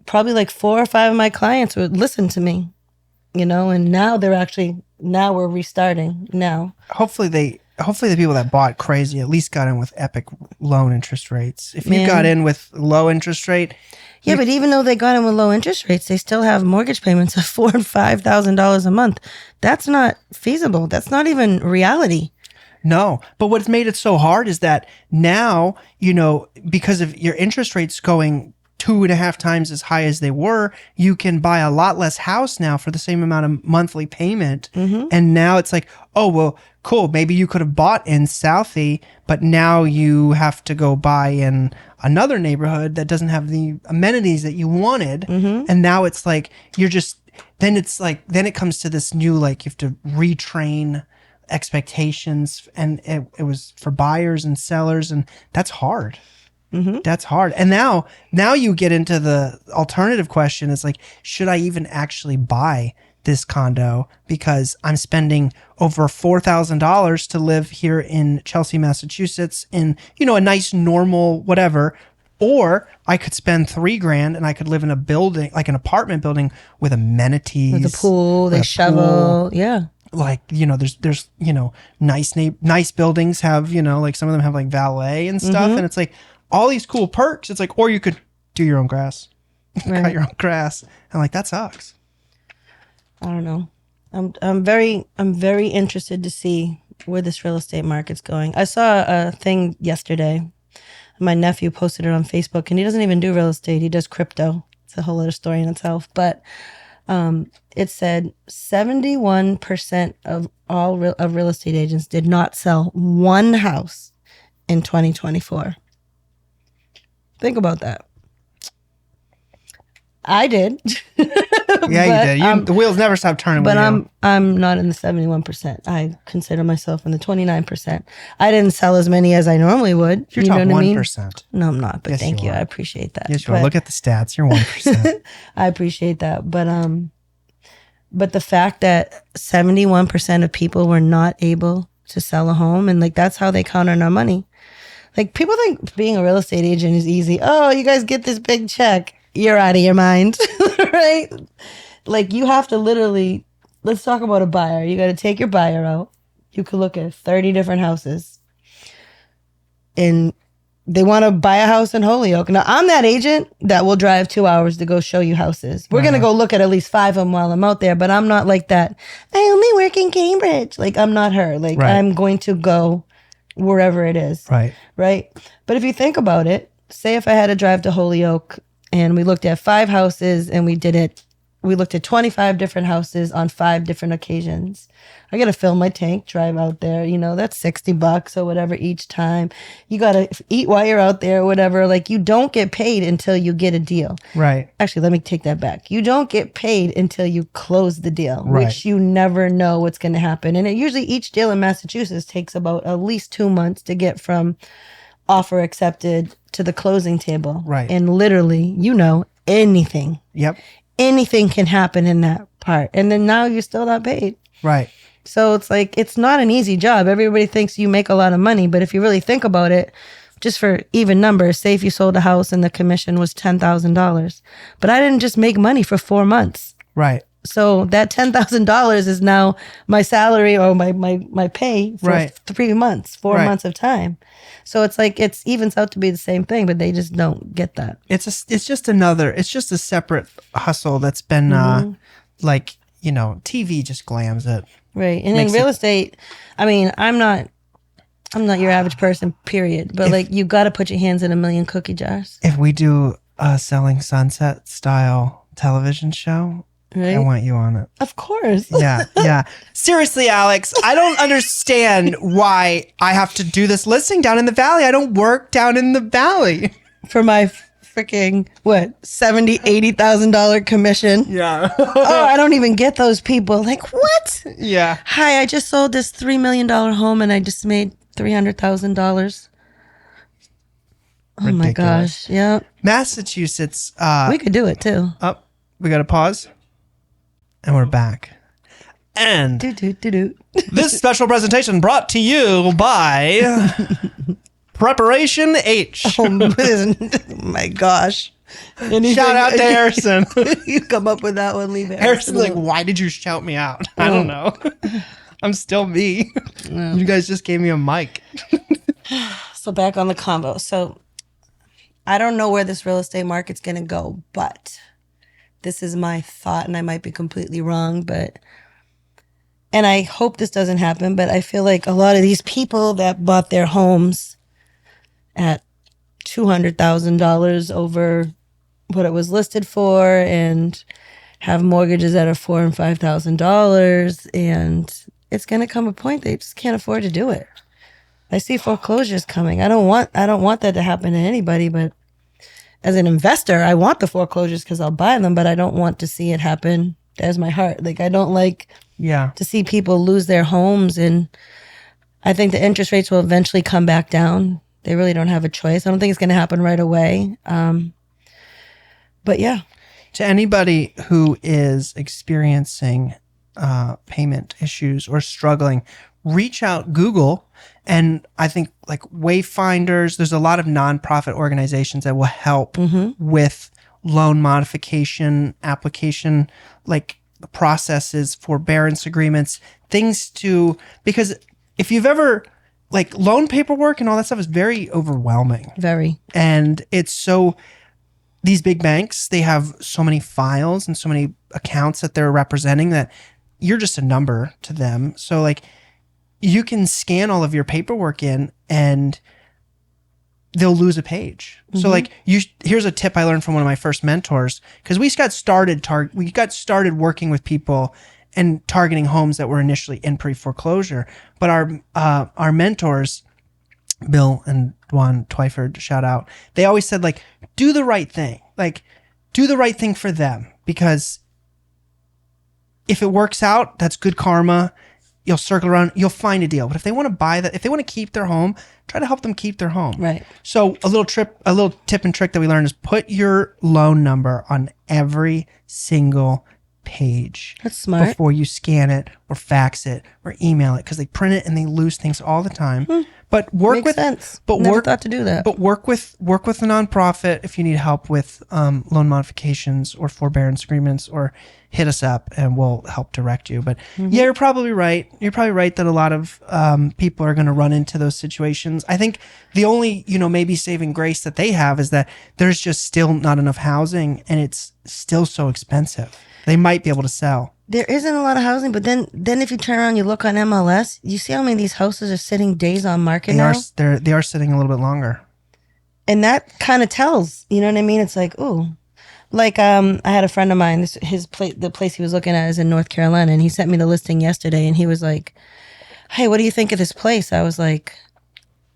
probably like 4 or 5 of my clients would listen to me, you know, and now we're restarting now. hopefully the people that bought crazy at least got in with epic loan interest rates. If you Man. got in with low interest rate, Yeah, but even though they got in with low interest rates, they still have mortgage payments of $4,000 and $5,000 a month. That's not feasible. That's not even reality. no. But what's made it so hard is that now, you know, because of your interest rates going 2.5 times as high as they were, you can buy a lot less house now for the same amount of monthly payment. And now it's like, oh, well, cool. Maybe you could have bought in Southie, but now you have to go buy in another neighborhood that doesn't have the amenities that you wanted. And now it's like, then it comes to this new, like, you have to retrain expectations, and it was for buyers and sellers, and that's hard. That's hard. And now you get into the alternative question. It's like, should I even actually buy this condo because I'm spending over $4,000 to live here in Chelsea, Massachusetts in, a nice normal whatever, or I could spend $3,000 and I could live in a building, like an apartment building with amenities, with a pool, they shovel. Yeah. Like, there's nice buildings have, like some of them have like valet and stuff. And it's like all these cool perks. It's like, or you could do your own grass, cut your own grass. And like, that sucks. I don't know. I'm very interested to see where this real estate market's going. I saw a thing yesterday. My nephew posted it on Facebook, and he doesn't even do real estate. He does crypto. It's a whole other story in itself. But it said 71% of all real estate agents did not sell one house in 2024. Think about that. I did. Yeah, you did. The wheels never stop turning. But I'm not in the 71%. I consider myself in the 29%. I didn't sell as many as I normally would. You're top 1%. No, I'm not. But yes, thank you. I appreciate that. Yes, you are. Look at the stats. You're 1%. I appreciate that. But the fact that 71% of people were not able to sell a home, and like that's how they count on our money. Like people think being a real estate agent is easy. Oh, you guys get this big check. You're out of your mind, right? Like you have to literally, let's talk about a buyer. You got to take your buyer out. You could look at 30 different houses and they want to buy a house in Holyoke. Now I'm that agent that will drive 2 hours to go show you houses. We're going to go look at least 5 of them while I'm out there, but I'm not like that. I only work in Cambridge. Like I'm not her. Like I'm going to go wherever it is. Right. But if you think about it, say if I had to drive to Holyoke, and we looked at 5 houses and we looked at 25 different houses on 5 different occasions. I got to fill my tank, drive out there, that's $60 or whatever each time. You got to eat while you're out there or whatever. Like you don't get paid until you get a deal. Right. Actually, let me take that back. You don't get paid until you close the deal, which you never know what's going to happen. And usually each deal in Massachusetts takes about at least 2 months to get from offer accepted to the closing table. Right. And literally, anything. Yep. Anything can happen in that part. And then now you're still not paid. Right. So it's like, it's not an easy job. Everybody thinks you make a lot of money, but if you really think about it, just for even numbers, say if you sold a house and the commission was $10,000, but I didn't just make money for 4 months. Right. So that $10,000 is now my salary or my pay for 3 months, 4 months of time. So it's like it evens out to be the same thing, but they just don't get that. It's just a separate hustle that's been TV just glams it. Right. And in real estate, I mean, I'm not your average person, period. But like you got to put your hands in a million cookie jars. If we do a Selling Sunset style television show, right? I want you on it. Of course. Yeah. Seriously, Alex, I don't understand why I have to do this listing down in the valley. I don't work down in the valley. For my freaking, $70,000, $80,000 commission. Yeah. Oh, I don't even get those people. Like, what? Yeah. Hi, I just sold this $3 million home and I just made $300,000. Oh Ridiculous. my gosh. Yeah. Massachusetts. We could do it too. We got to pause. And we're back. And this special presentation brought to you by Preparation H. Oh my gosh. Shout out to Harrison. You come up with that one, leave Harrison's like, why did you shout me out? I don't know. I'm still me. You guys just gave me a mic. So back on the combo. So I don't know where this real estate market's going to go, but this is my thought, and I might be completely wrong, and I hope this doesn't happen, but I feel like a lot of these people that bought their homes at $200,000 over what it was listed for and have mortgages that are $4,000 and $5,000, and it's going to come a point they just can't afford to do it. I see foreclosures coming. I don't want that to happen to anybody, but as an investor, I want the foreclosures because I'll buy them, but I don't want to see it happen. There's my heart. Like I don't like to see people lose their homes, and I think the interest rates will eventually come back down They really don't have a choice. I don't think it's going to happen right away. But yeah. To anybody who is experiencing payment issues or struggling, reach out, Google, and I think like Wayfinders, there's a lot of nonprofit organizations that will help with loan modification, application, like processes, forbearance agreements, because if you've ever, like, loan paperwork and all that stuff is very overwhelming. Very. And these big banks, they have so many files and so many accounts that they're representing that you're just a number to them. So like you can scan all of your paperwork in and they'll lose a page. So like here's a tip I learned from one of my first mentors, because we got started working with people and targeting homes that were initially in pre-foreclosure. But our mentors, Bill and Juan Twyford, shout out, they always said, like, do the right thing. Like, do the right thing for them, because if it works out, that's good karma. You'll circle around, you'll find a deal. But if they want to buy that, if they want to keep their home, try to help them keep their home. Right. So a little tip and trick that we learned is put your loan number on every single page. That's smart. Before you scan it or fax it or email it, because they print it and they lose things all the time. But Makes sense. Never thought to do that. But work with a nonprofit if you need help with loan modifications or forbearance agreements, or hit us up and we'll help direct you. But yeah, you're probably right. You're probably right that a lot of people are going to run into those situations. I think the only, maybe saving grace that they have is that there's just still not enough housing and it's still so expensive. They might be able to sell. There isn't a lot of housing, but then if you turn around, you look on MLS, you see how many of these houses are sitting days on market now? They are sitting a little bit longer. And that kind of tells, you know what I mean? It's like, ooh. Like, I had a friend of mine, the place he was looking at is in North Carolina, and he sent me the listing yesterday, and he was like, hey, what do you think of this place? I was like,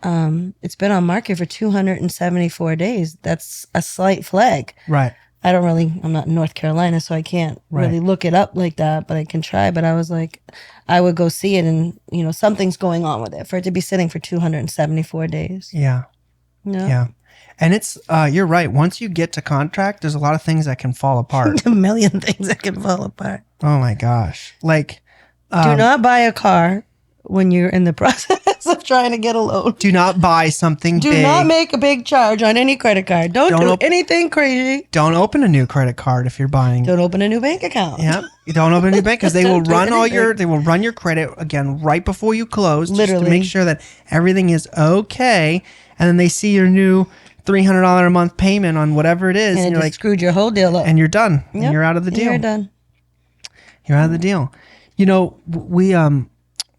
it's been on market for 274 days. That's a slight flag. Right. I'm not in North Carolina, so I can't really look it up like that, but I can try. But I was like, I would go see it and, something's going on with it for it to be sitting for 274 days. Yeah. Yeah. And it's, you're right. Once you get to contract, there's a lot of things that can fall apart. A million things that can fall apart. Oh my gosh. Like, do not buy a car when you're in the process of trying to get a loan. Do not buy something big. Do not make a big charge on any credit card. Don't do anything crazy. Don't open a new credit card if you're buying. Don't open a new bank account. Yep. You don't open a new bank, because they will run your credit again right before you close. Literally. Just to make sure that everything is okay. And then they see your new $300 a month payment on whatever it is. And you're like, screwed your whole deal up. And you're done. Yep. And you're out of the deal. You're done. You're out of the deal.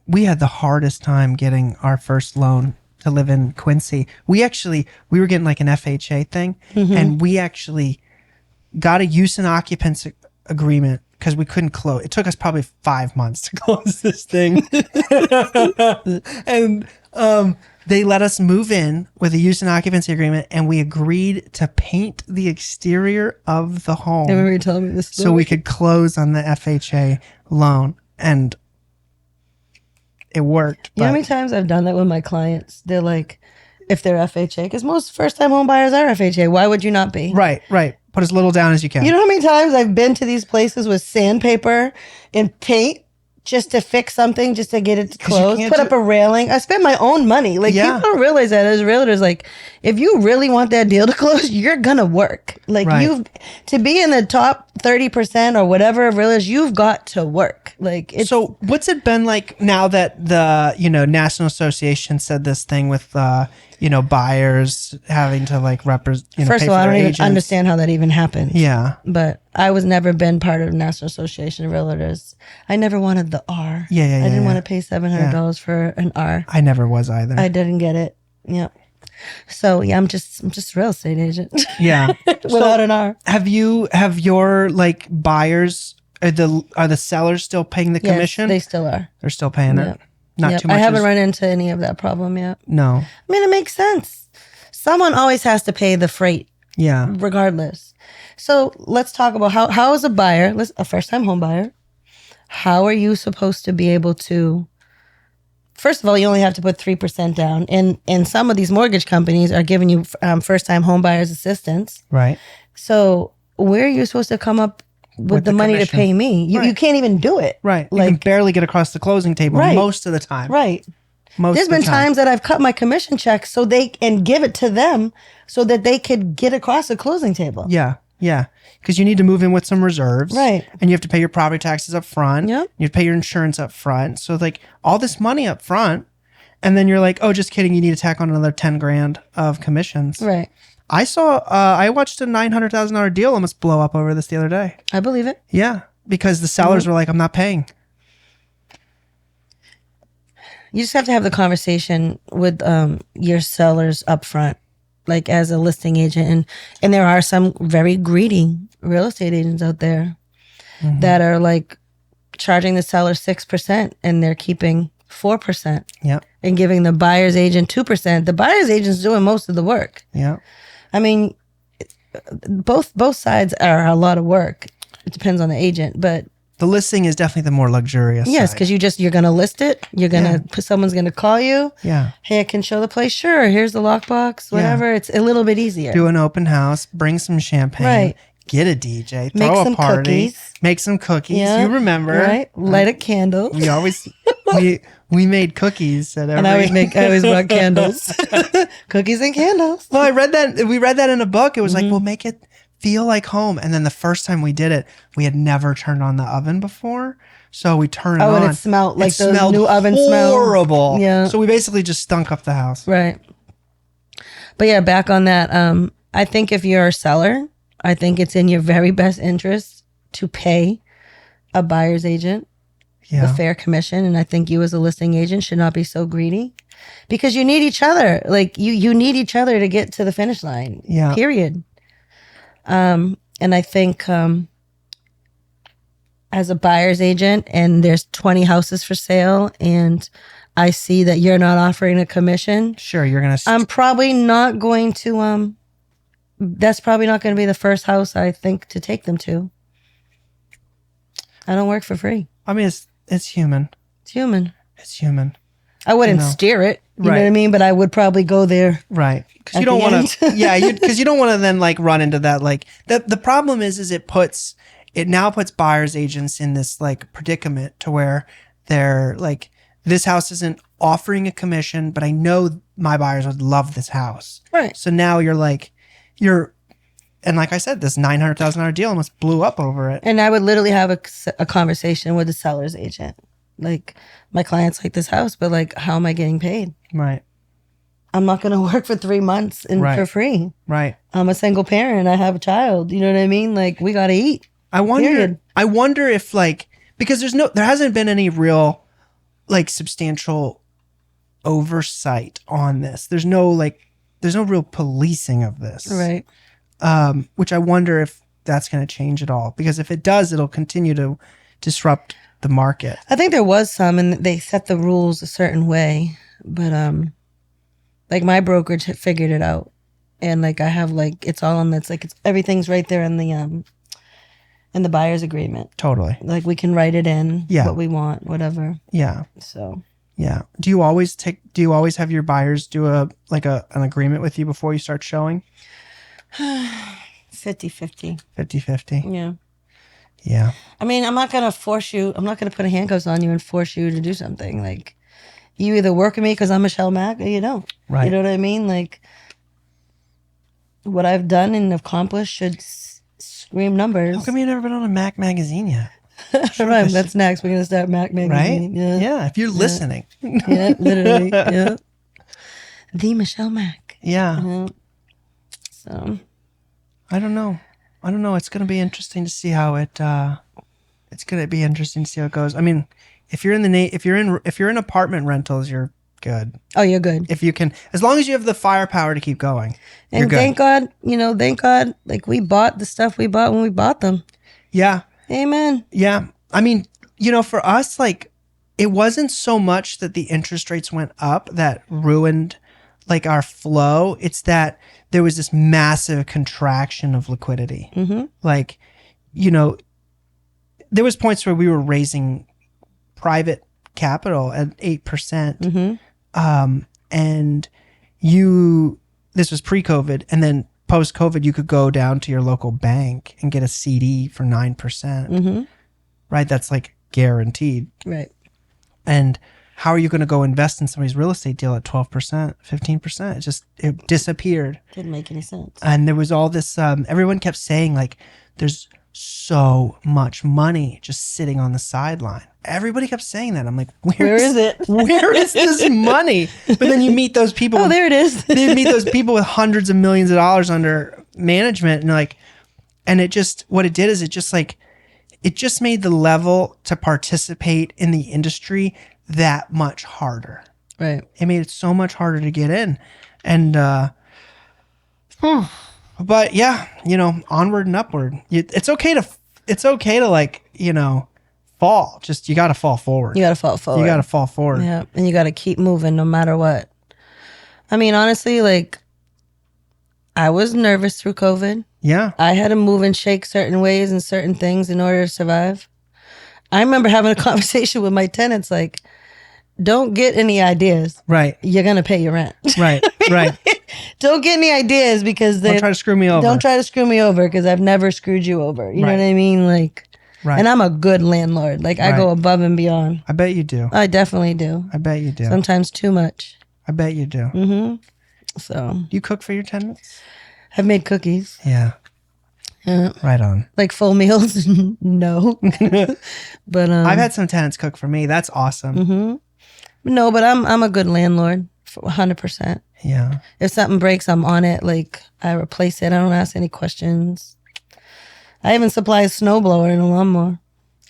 We had the hardest time getting our first loan to live in Quincy. We were getting like an FHA thing, and we actually got a use and occupants agreement because we couldn't close. It took us probably 5 months to close this thing. And they let us move in with a use and occupancy agreement, and we agreed to paint the exterior of the home. I remember you telling me this story. So we could close on the FHA loan, and it worked. You know how many times I've done that with my clients? They're like, if they're FHA, because most first-time home buyers are FHA. Why would you not be? Right. Put as little down as you can. You know how many times I've been to these places with sandpaper and paint just to fix something, just to get it closed, put up a railing. I spent my own money. Like, people don't realize that as realtors. Like, if you really want that deal to close, you're going to work. Like, to be in the top 30% or whatever of realtors, you've got to work. Like, so what's it been like now that the, National Association said this thing with, buyers having to like represent, first of all, I don't even understand how that even happened. Yeah. But I was never been part of National Association of Realtors. I never wanted the R. Yeah. I didn't want to pay $700 for an R. I never was either. I didn't get it. Yeah. So yeah, I'm just a real estate agent. Yeah. Without an R. Have your like buyers, are the sellers still paying the commission? They still are. They're still paying it. Not too much. I haven't run into any of that problem yet. No. I mean, it makes sense. Someone always has to pay the freight. Yeah. Regardless. So let's talk about how is a buyer, a first-time home buyer, how are you supposed to be able to, first of all, you only have to put 3% down, and some of these mortgage companies are giving you first-time home buyers assistance. Right. So where are you supposed to come up with the money commission. to pay me? You can't even do it. Right. Like, you can barely get across the closing table most of the time. Right. Most There's of the been time. times that I've cut my commission check and give it to them so that they could get across the closing table. Yeah. Yeah. Because you need to move in with some reserves. Right. And you have to pay your property taxes up front. Yep. You have to pay your insurance up front. So like all this money up front. And then you're like, oh, just kidding. You need to tack on another 10 grand of commissions. Right. I watched a $900,000 deal almost blow up over this the other day. I believe it. Yeah. Because the sellers were like, I'm not paying. You just have to have the conversation with your sellers up front, like as a listing agent. And there are some very greedy real estate agents out there that are like charging the seller 6% and they're keeping 4%. Yeah. And giving the buyer's agent 2%. The buyer's agent's doing most of the work. Yeah. I mean, both sides are a lot of work. It depends on the agent, but The listing is definitely the more luxurious yes, side. because you're gonna list it. You're gonna someone's gonna call you. Yeah. Hey, I can show the place. Sure. Here's the lockbox. Whatever. It's a little bit easier. Do an open house, bring some champagne, Right. get a DJ, Make throw some a party, cookies. make some cookies. Yeah, You remember. right? Light a candle. We always we made cookies at every And I always brought candles, cookies and candles. Well, we read that in a book. It was Mm-hmm. like, we'll make it feel like home. And then the first time we did it, we had never turned on the oven before. So we turned it on. Oh, and it smelled like It those smelled new oven smell. horrible. Yeah. So we basically just stunk up the house. Right. But yeah, back on that. I think if you're a seller, I think it's in your very best interest to pay a buyer's agent the Yeah. fair commission. And I think you as a listing agent should not be so greedy because you need each other. Like you need each other to get to the finish line. Yeah. Period. And I think as a buyer's agent and there's 20 houses for sale and I see that you're not offering a commission, Sure, you're going to... I'm probably not going to, that's probably not going to be the first house I think to take them to. I don't work for free. I mean, it's human. It's human. It's human. I wouldn't You know. steer it. You know Right. what I mean? But I would probably go there. Right. Because At you don't the want to... Yeah, because you don't want to then like run into that. Like the problem is it now puts buyer's agents in this like predicament to where they're like, this house isn't offering a commission, but I know my buyers would love this house. Right. So now and like I said, this $900,000 deal almost blew up over it. And I would literally have a conversation with the seller's agent. Like, my clients like this house, but like, how am I getting paid? Right. I'm not going to work for 3 months Right. for free. Right. I'm a single parent. I have a child. You know what I mean? Like, we got to eat. I Period. wonder if like, because there hasn't been any real like substantial oversight on this. There's no real policing of this. Right. Which I wonder if that's going to change at all, because if it does, it'll continue to disrupt the market. I think there was some, and they set the rules a certain way, but like my brokerage had figured it out, and like I have like it's all on that's like it's everything's right there in the buyer's agreement. Totally. Like we can write it in, Yeah. what we want, whatever. Yeah. So Yeah. Do you always have your buyers do an agreement with you before you start showing? 50-50. 50-50. Yeah. Yeah. I mean, I'm not gonna force you. I'm not gonna put handcuffs on you and force you to do something. Like, you either work with me because I'm Michele Mack, or you don't. Right. You know what I mean? Like, what I've done and accomplished should scream numbers. How come you've never been on a Mac magazine yet? Right, that's next. We're gonna start Mac Right? magazine. Yeah. Yeah. If you're listening. Yeah. Literally. Yeah. The Michele Mack. Yeah. Yeah. So. I don't know. It's going to be interesting to see how it goes. I mean, if you're in apartment rentals, you're good. Oh, you're good. If you can, as long as you have the firepower to keep going, you're And good. thank God, like we bought the stuff we bought when we bought them. Yeah. Amen. Yeah. I mean, for us, like, it wasn't so much that the interest rates went up that ruined like our flow. It's that there was this massive contraction of liquidity. Mm-hmm. Like, there was points where we were raising private capital at 8%. Mm-hmm. And this was pre-COVID, and then post-COVID, you could go down to your local bank and get a CD for 9%. Mm-hmm. Right? That's like guaranteed. Right. And how are you going to go invest in somebody's real estate deal at 12%, 15%? It disappeared. Didn't make any sense. And there was all this, everyone kept saying like, there's so much money just sitting on the sideline. Everybody kept saying that. I'm like, Where is it? Where is this money? But then you meet those people. Oh, there it is. You meet those people with hundreds of millions of dollars under management, and like, and what it did is it just made the level to participate in the industry that much harder. Right. It made it so much harder to get in. And, but yeah, onward and upward. It's okay to like, fall. Just, you got to fall forward. You got to fall forward. You got to fall forward. Yeah. And you got to keep moving no matter what. I mean, honestly, like, I was nervous through COVID. Yeah. I had to move and shake certain ways and certain things in order to survive. I remember having a conversation with my tenants, like, don't get any ideas. Right. You're going to pay your rent. Right. Right. Don't get any ideas because Don't try to screw me over. Don't try to screw me over because I've never screwed you over. You know what I mean? Like, right. And I'm a good landlord. Like, I go above and beyond. I bet you do. I definitely do. I bet you do. Sometimes too much. I bet you do. Mm-hmm. So. Do you cook for your tenants? I've made cookies. Yeah. Yeah. Right on. Like full meals? No. But I've had some tenants cook for me. That's awesome. Mm-hmm. No, but I'm a good landlord, 100%. Yeah. If something breaks, I'm on it. Like, I replace it. I don't ask any questions. I even supply a snowblower and a lawnmower.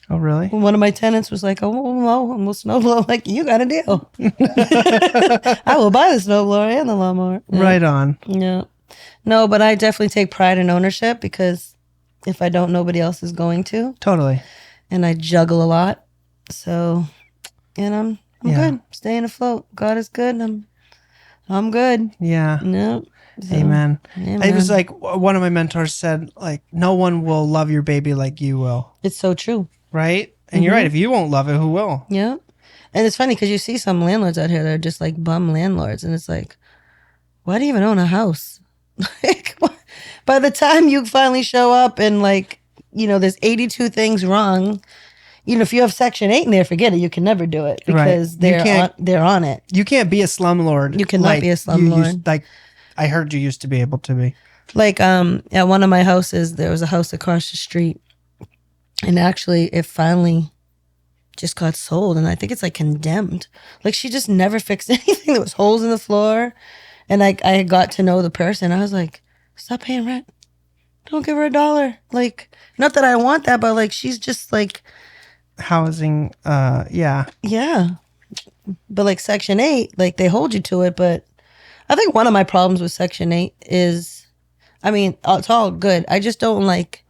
Oh, really? One of my tenants was like, "Oh, well, I'm a snowblower." I'm like, you got a deal. I will buy the snowblower and the lawnmower. Yeah. Right on. Yeah. No, but I definitely take pride in ownership because if I don't, nobody else is going to. Totally. And I juggle a lot. So, and I'm good. Staying afloat. God is good. I'm good. Yeah. No. So, Amen. Amen. It was like one of my mentors said, like, no one will love your baby like you will. It's so true. Right? And you're right. If you won't love it, who will? Yeah. And it's funny because you see some landlords out here that are just like bum landlords. And it's like, why do you even own a house? Like, by the time you finally show up and like, there's 82 things wrong. If you have Section 8 in there, forget it. You can never do it because they're on it. You can't be a slumlord. You cannot be a slumlord. Like, I heard you used to be able to be. Like, at one of my houses, there was a house across the street. And actually, it finally just got sold. And I think it's like condemned. Like, she just never fixed anything. There was holes in the floor. And I got to know the person. I was like, stop paying rent. Don't give her $1. Like, not that I want that, but like, she's just like... Housing, yeah. Yeah. But like Section 8, like they hold you to it. But I think one of my problems with Section 8 is, I mean, it's all good. I just don't like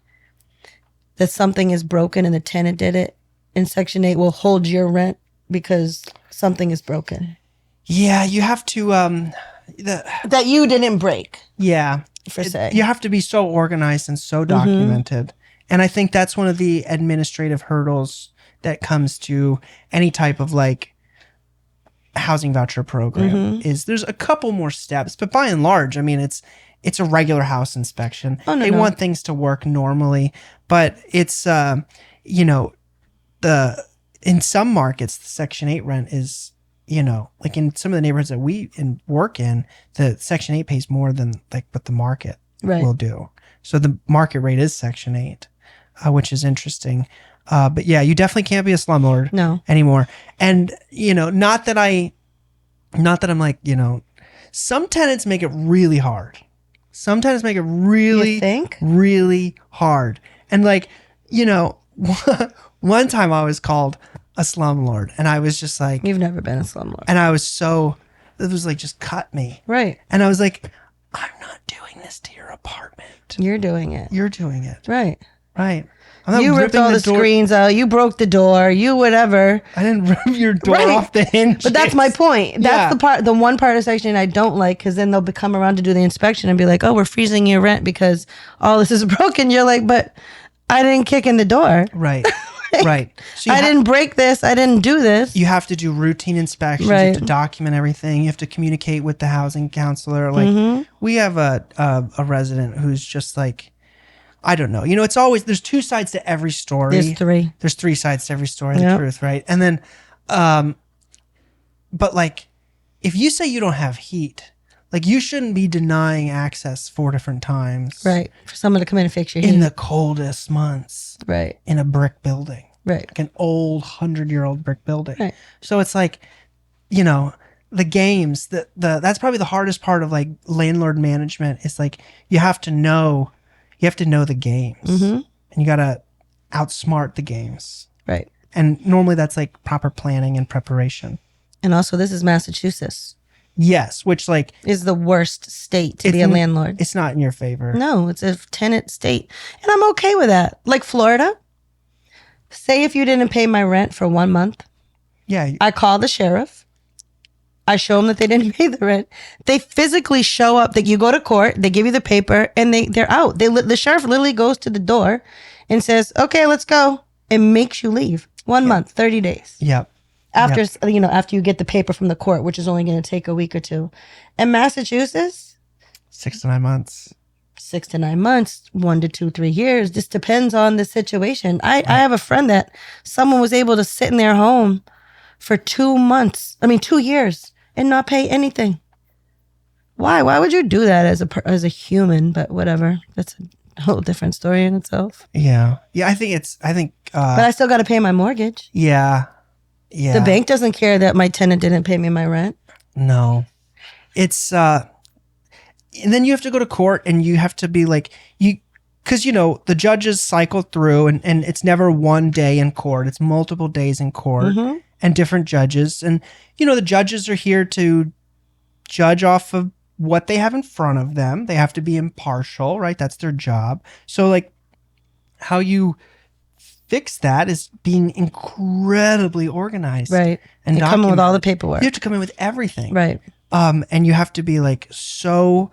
that something is broken and the tenant did it. And Section 8 will hold your rent because something is broken. Yeah, you have to... that you didn't break. Yeah. Per se. You have to be so organized and so documented. And I think that's one of the administrative hurdles that comes to any type of like housing voucher program is there's a couple more steps, but by and large, I mean, it's a regular house inspection. They want things to work normally, but it's, in some markets, the Section 8 rent is, like in some of the neighborhoods that we work in, the Section 8 pays more than like what the market will do. So the market rate is Section 8, which is interesting. But yeah, you definitely can't be a slumlord anymore. And, not that I'm like, some tenants make it really hard. Some tenants make it really, really hard. And like, one time I was called a slumlord and I was just like, you've never been a slumlord. And I was it was like, just cut me. Right. And I was like, I'm not doing this to your apartment. You're doing it. You're doing it. Right. Right. You ripped all the screens out. You broke the door. You whatever. I didn't rip your door off the hinges. But that's my point. That's the one part of Section 8 I don't like because then they'll come around to do the inspection and be like, oh, we're freezing your rent because all this is broken. You're like, but I didn't kick in the door. Right. Right. So I didn't break this. I didn't do this. You have to do routine inspections. You Right. have to document everything. You have to communicate with the housing counselor. Like we have a resident who's just like, I don't know. It's always, there's two sides to every story. There's three. There's three sides to every story. The Yep. truth, right? And then, but like, if you say you don't have heat, like you shouldn't be denying access 4 different times. Right. For someone to come in and fix your In heat. the coldest months. Right. In a brick building. Right. Like an old 100-year-old brick building. Right. So it's like, the games, that's probably the hardest part of like landlord management is like you have to know the games. And you got to outsmart the games. Right. And normally that's like proper planning and preparation. And also, this is Massachusetts. Yes, which like Is the worst state to be a landlord. It's not in your favor. No, it's a tenant state. And I'm okay with that. Like Florida, say if you didn't pay my rent for 1 month, Yeah. I call the sheriff. I show them that they didn't pay the rent. They physically show up. That you go to court, they give you the paper, and they're out. The sheriff literally goes to the door and says, "Okay, let's go," and makes you leave. 1 month, 30 days. Yep. After after you get the paper from the court, which is only going to take a week or two. In Massachusetts, 6 to 9 months. 6 to 9 months, 1 to 2, 3 years. Just depends on the situation. I have a friend that someone was able to sit in their home for 2 years and not pay anything. Why? Why would you do that as a human? But whatever. That's a whole different story in itself. Yeah. Yeah. I think. But I still got to pay my mortgage. Yeah. Yeah. The bank doesn't care that my tenant didn't pay me my rent. No. It's and then you have to go to court and you have to be like because the judges cycle through and it's never one day in court. It's multiple days in court and different judges. And the judges are here to judge off of what they have in front of them. They have to be impartial, right? That's their job. So like how you fix that is being incredibly organized. Right. And come in with all the documented. paperwork. You have to come in with everything. Right. And you have to be like so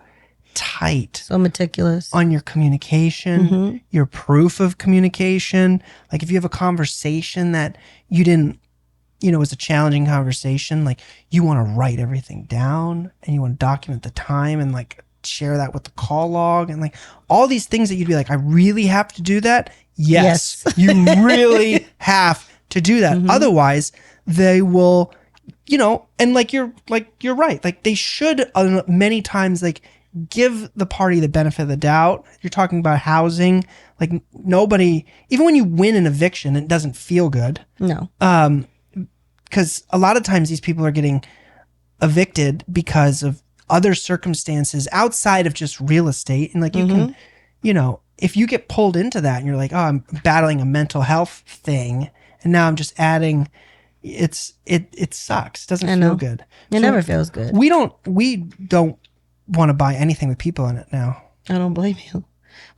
tight So meticulous. on your communication, your proof of communication. Like if you have a conversation that you didn't, was a challenging conversation, like you want to write everything down and you want to document the time and like share that with the call log and like all these things that you'd be like, I really have to do that. Yes. You really have to do that. Otherwise they will, and like you're right. Like they should many times like give the party the benefit of the doubt. You're talking about housing, like nobody, even when you win an eviction, it doesn't feel good. No. Because a lot of times these people are getting evicted because of other circumstances outside of just real estate. And like you can, if you get pulled into that and you're like, oh, I'm battling a mental health thing and now I'm just adding, it sucks. It doesn't feel good. It never feels good. We don't want to buy anything with people in it now. I don't blame you.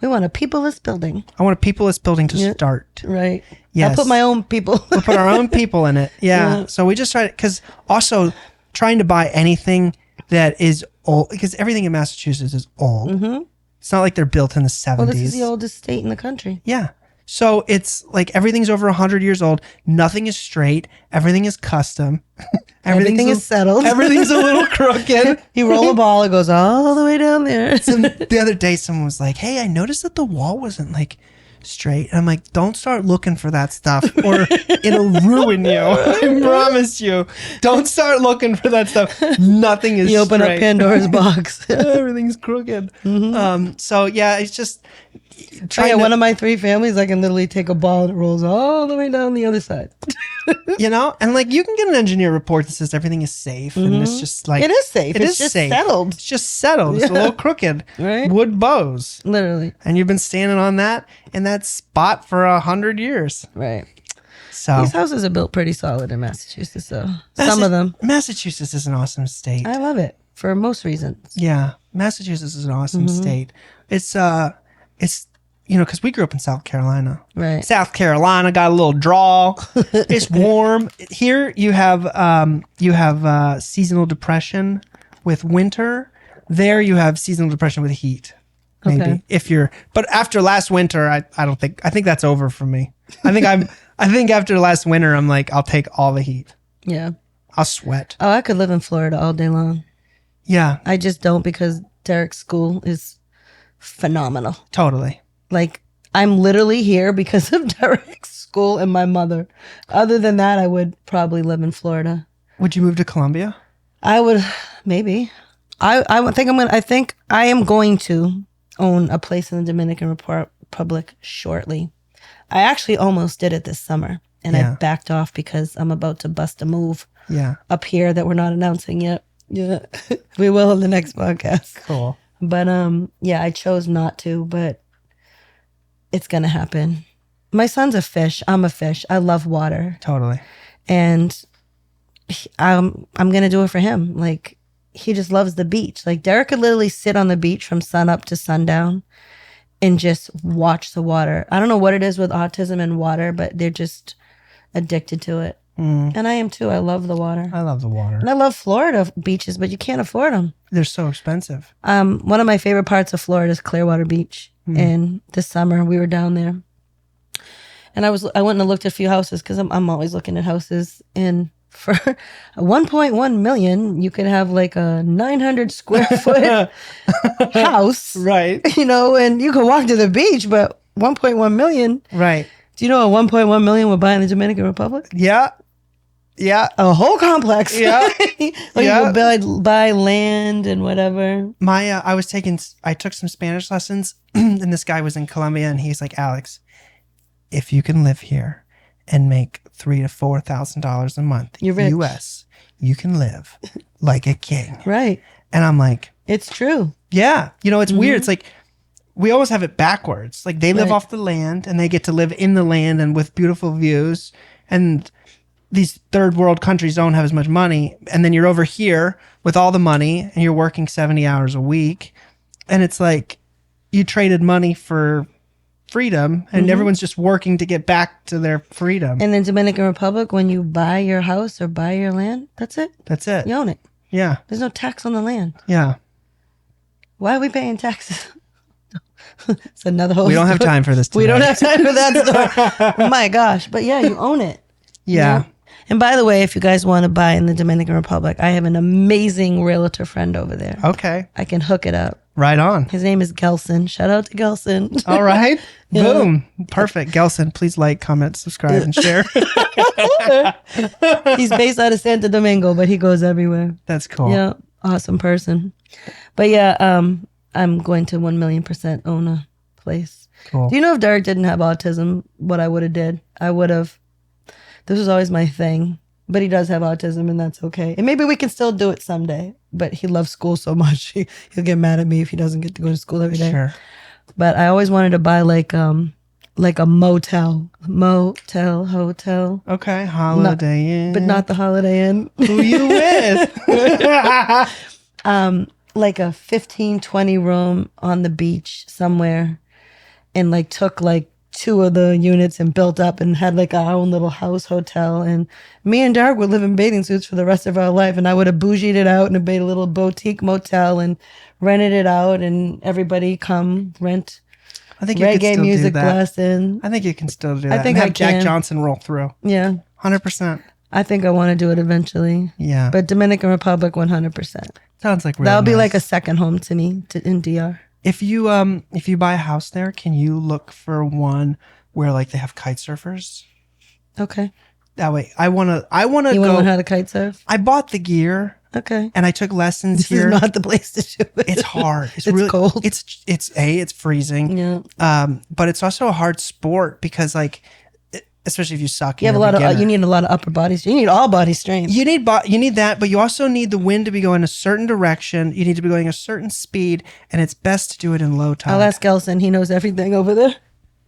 We want a peopleless building. I want a peopleless building to start. Right. Yes. I put my own people. We'll put our own people in it. Yeah. So we just try to, because also trying to buy anything that is old, because everything in Massachusetts is old. It's not like they're built in the 70s. Well, this is the oldest state in the country. Yeah. So it's like everything's over 100 years old. Nothing is straight. Everything is custom. Everything is settled. Everything's a little crooked. You roll a ball, it goes all the way down there. The other day, someone was like, hey, I noticed that the wall wasn't like straight. And I'm like, don't start looking for that stuff or it'll ruin you. I promise you. Don't start looking for that stuff. Nothing is You open straight. up Pandora's box. Everything's crooked. So yeah, it's just one of my 3 families, I can literally take a ball and it rolls all the way down the other side. and like you can get an engineer report that says everything is safe and it's just like It is safe. It's just safe. settled. It's just settled. It's a little crooked. Right. Wood bows. Literally. And you've been standing on that in that spot for 100 years. Right. So These houses are built pretty solid in Massachusetts, though. Some of them. Massachusetts is an awesome state. I love it for most reasons. Yeah. Massachusetts is an awesome state. It's because we grew up in South Carolina. Right. South Carolina got a little drawl. It's warm. Here you have seasonal depression with winter. There you have seasonal depression with heat. Maybe Okay. but after last winter, I think that's over for me. I think I think after last winter, I'm like, I'll take all the heat. Yeah. I'll sweat. Oh, I could live in Florida all day long. Yeah, I just don't because Derek's school is phenomenal. totally. Like, I'm literally here because of Derek's school and my mother. Other than that, I would probably live in Florida. Would you move to Colombia? I would maybe. I think I am going to own a place in the Dominican Republic shortly. I actually almost did it this summer, and I backed off because I'm about to bust a move up here that we're not announcing yet. Yeah, we will in the next podcast. Cool. But yeah, I chose not to, but it's gonna happen. My son's a fish. I'm a fish. I love water, Totally. and I'm gonna do it for him. Like, he just loves the beach. Like, Derek could literally sit on the beach from sun up to sundown and just watch the water. I don't know what it is with autism and water, but they're just addicted to it. And I am too. I love the water. I love the water. And I love Florida beaches, but you can't afford them. They're so expensive. One of my favorite parts of Florida is Clearwater Beach. And this summer we were down there, and I went and looked at a few houses because I'm always looking at houses. And for 1.1 million, you could have like a 900 square foot house, Right. and you could walk to the beach. But 1.1 million, Right. do you know what 1.1 million would buy in the Dominican Republic? Yeah. Yeah. A whole complex. Yeah. You could buy land and whatever. I took some Spanish lessons and this guy was in Colombia and he's like, Alex, if you can live here and make $3,000 to $4,000 a month You're rich. US, you can live like a king. Right. And I'm like, It's true. yeah, it's weird. It's like, we always have it backwards. Like they live Right. off the land and they get to live in the land and with beautiful views. And these third world countries don't have as much money. And then you're over here with all the money and you're working 70 hours a week. And it's like you traded money for freedom and everyone's just working to get back to their freedom. And in Dominican Republic, when you buy your house or buy your land, that's it. That's it. You own it. Yeah. There's no tax on the land. Yeah. Why are we paying taxes? It's another whole We don't have story. time for this today. We don't have time for that story. My gosh. But yeah, you own it. Yeah. And by the way, if you guys want to buy in the Dominican Republic, I have an amazing realtor friend over there. Okay. I can hook it up. Right on. His name is Gelson. Shout out to Gelson. All right. Yeah. Boom. Perfect. Gelson, please like, comment, subscribe, and share. He's based out of Santo Domingo, but he goes everywhere. That's cool. Yeah, awesome person. But yeah, I'm going to 1,000,000% own a place. Cool. Do you know if Derek didn't have autism, what I would have did? I would have. This was always my thing, but he does have autism, and that's okay. And maybe we can still do it someday. But he loves school so much, he'll get mad at me if he doesn't get to go to school every day. Sure. But I always wanted to buy like a motel, hotel. Okay. Holiday Inn. But not the Holiday Inn. Who you with? Like a 15, 20 room on the beach somewhere, and like took like 2 of the units and built up and had like our own little house hotel. And me and Derek would live in bathing suits for the rest of our life. And I would have bougied it out and made a little boutique motel and rented it out, and everybody come rent I think you can reggae still music do that. blasting. I think you can still do that. I think and I have Jack can. Johnson roll through. Yeah. 100%. I think I want to do it eventually. Yeah. But Dominican Republic, 100%. Sounds like really That'll be nice. like a second home to me in DR. If you buy a house there, can you look for one where like they have kite surfers? Okay. That way, I wanna You want to go. learn how to kite surf? I bought the gear Okay. and I took lessons This here. is not the place to do it. It's hard. It's It's really cold. It's freezing. Yeah. But it's also a hard sport because like, especially if you suck. You have a lot of. You need a lot of upper bodies. You need all body strength. You need that, but you also need the wind to be going a certain direction. You need to be going a certain speed, and it's best to do it in low I'll tide. ask Gelson. He knows everything over there.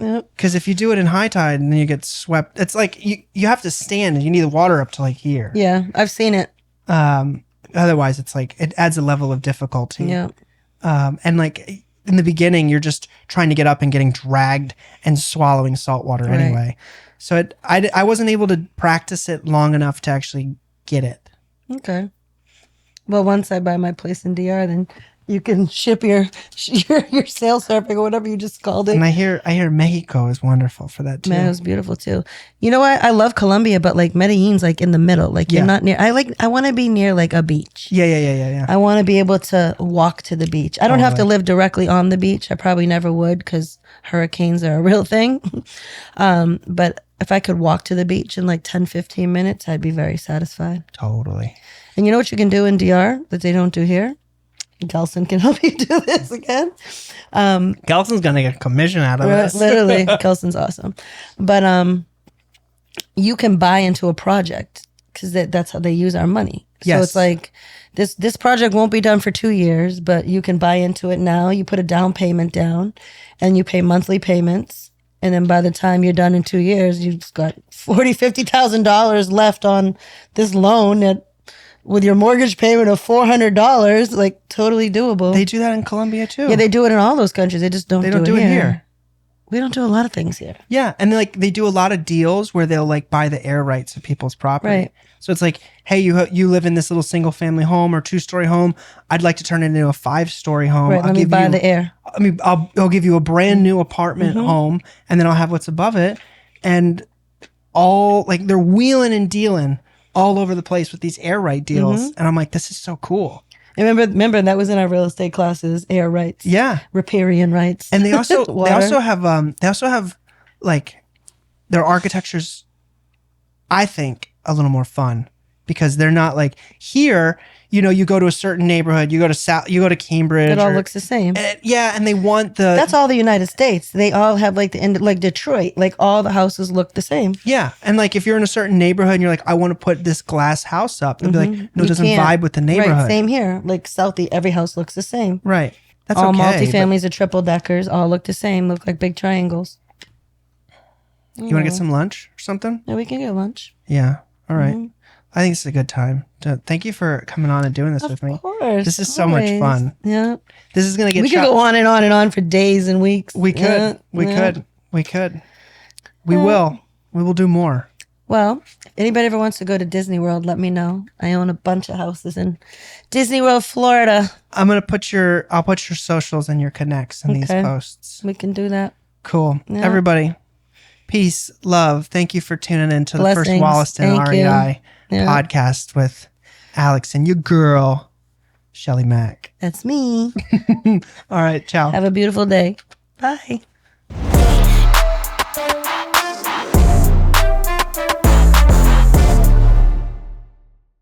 Yep. Because if you do it in high tide and then you get swept, it's like you have to stand and you need the water up to like here. Yeah, I've seen it. Otherwise, it's like it adds a level of difficulty. Yeah. And like in the beginning, you're just trying to get up and getting dragged and swallowing salt water Right. anyway. So I wasn't able to practice it long enough to actually get it. Okay. Well, once I buy my place in DR, then You can ship your sail surfing or whatever you just called it. And I hear Mexico is wonderful for that too. Man, it was beautiful too. You know what? I love Colombia, but like Medellin's like in the middle. Like you're not near. I want to be near like a beach. Yeah. I want to be able to walk to the beach. I don't have to live directly on the beach. I probably never would because hurricanes are a real thing. But if I could walk to the beach in like 10, 15 minutes, I'd be very satisfied. Totally. And you know what you can do in DR that they don't do here? Gelson can help you do this again. Gelson's gonna get a commission out of this. Literally, Gelson's awesome. But you can buy into a project because that's how they use our money. So Yes. it's like this project won't be done for 2 years, but you can buy into it now. You put a down payment down, and you pay monthly payments. And then by the time you're done in 2 years, you've just got $50,000 left on this loan that. With your mortgage payment of $400, like totally doable. They do that in Colombia too. Yeah, they do it in all those countries. They just don't do it here. We don't do a lot of things here. Yeah, and like they do a lot of deals where they'll like buy the air rights of people's property. Right. So it's like, hey, you live in this little single family home or 2-story home. I'd like to turn it into a 5-story home. Right, let me buy the air. I mean, I'll give you a brand new apartment home, and then I'll have what's above it, and all like they're wheeling and dealing all over the place with these air right deals, and I'm like, this is so cool. And remember that was in our real estate classes, air rights, Yeah, riparian rights, and they also Water. have like their architecture's, I think, a little more fun because they're not like here. You know, you go to a certain neighborhood, you go to Cambridge. It all looks the same. Yeah, and they want the. That's all the United States. They all have like like Detroit, like all the houses look the same. Yeah, and like if you're in a certain neighborhood and you're like, I want to put this glass house up, they'll be like, no, it doesn't vibe with the neighborhood. Right, same here. Like Southie, every house looks the same. Right. That's all okay, multifamilies are triple deckers, all look the same, look like big triangles. You want to get some lunch or something? Yeah, we can get lunch. Yeah. All right. I think it's a good time. Thank you for coming on and doing this with me. Of course. This is so much fun. Yeah. This is gonna get. We could go on and on for days and weeks. We could. Yeah. We Yeah. could. We could. We will. We will do more. Well, if anybody ever wants to go to Disney World, let me know. I own a bunch of houses in Disney World, Florida. I'll put your socials and your connects in these posts. We can do that. Cool. Yeah. Everybody, peace, love. Thank you for tuning in to the first Blessings. Wollaston Thank you. REI podcast with Alex and your girl, Shelly Mack. That's me. All right. Ciao. Have a beautiful day. Bye.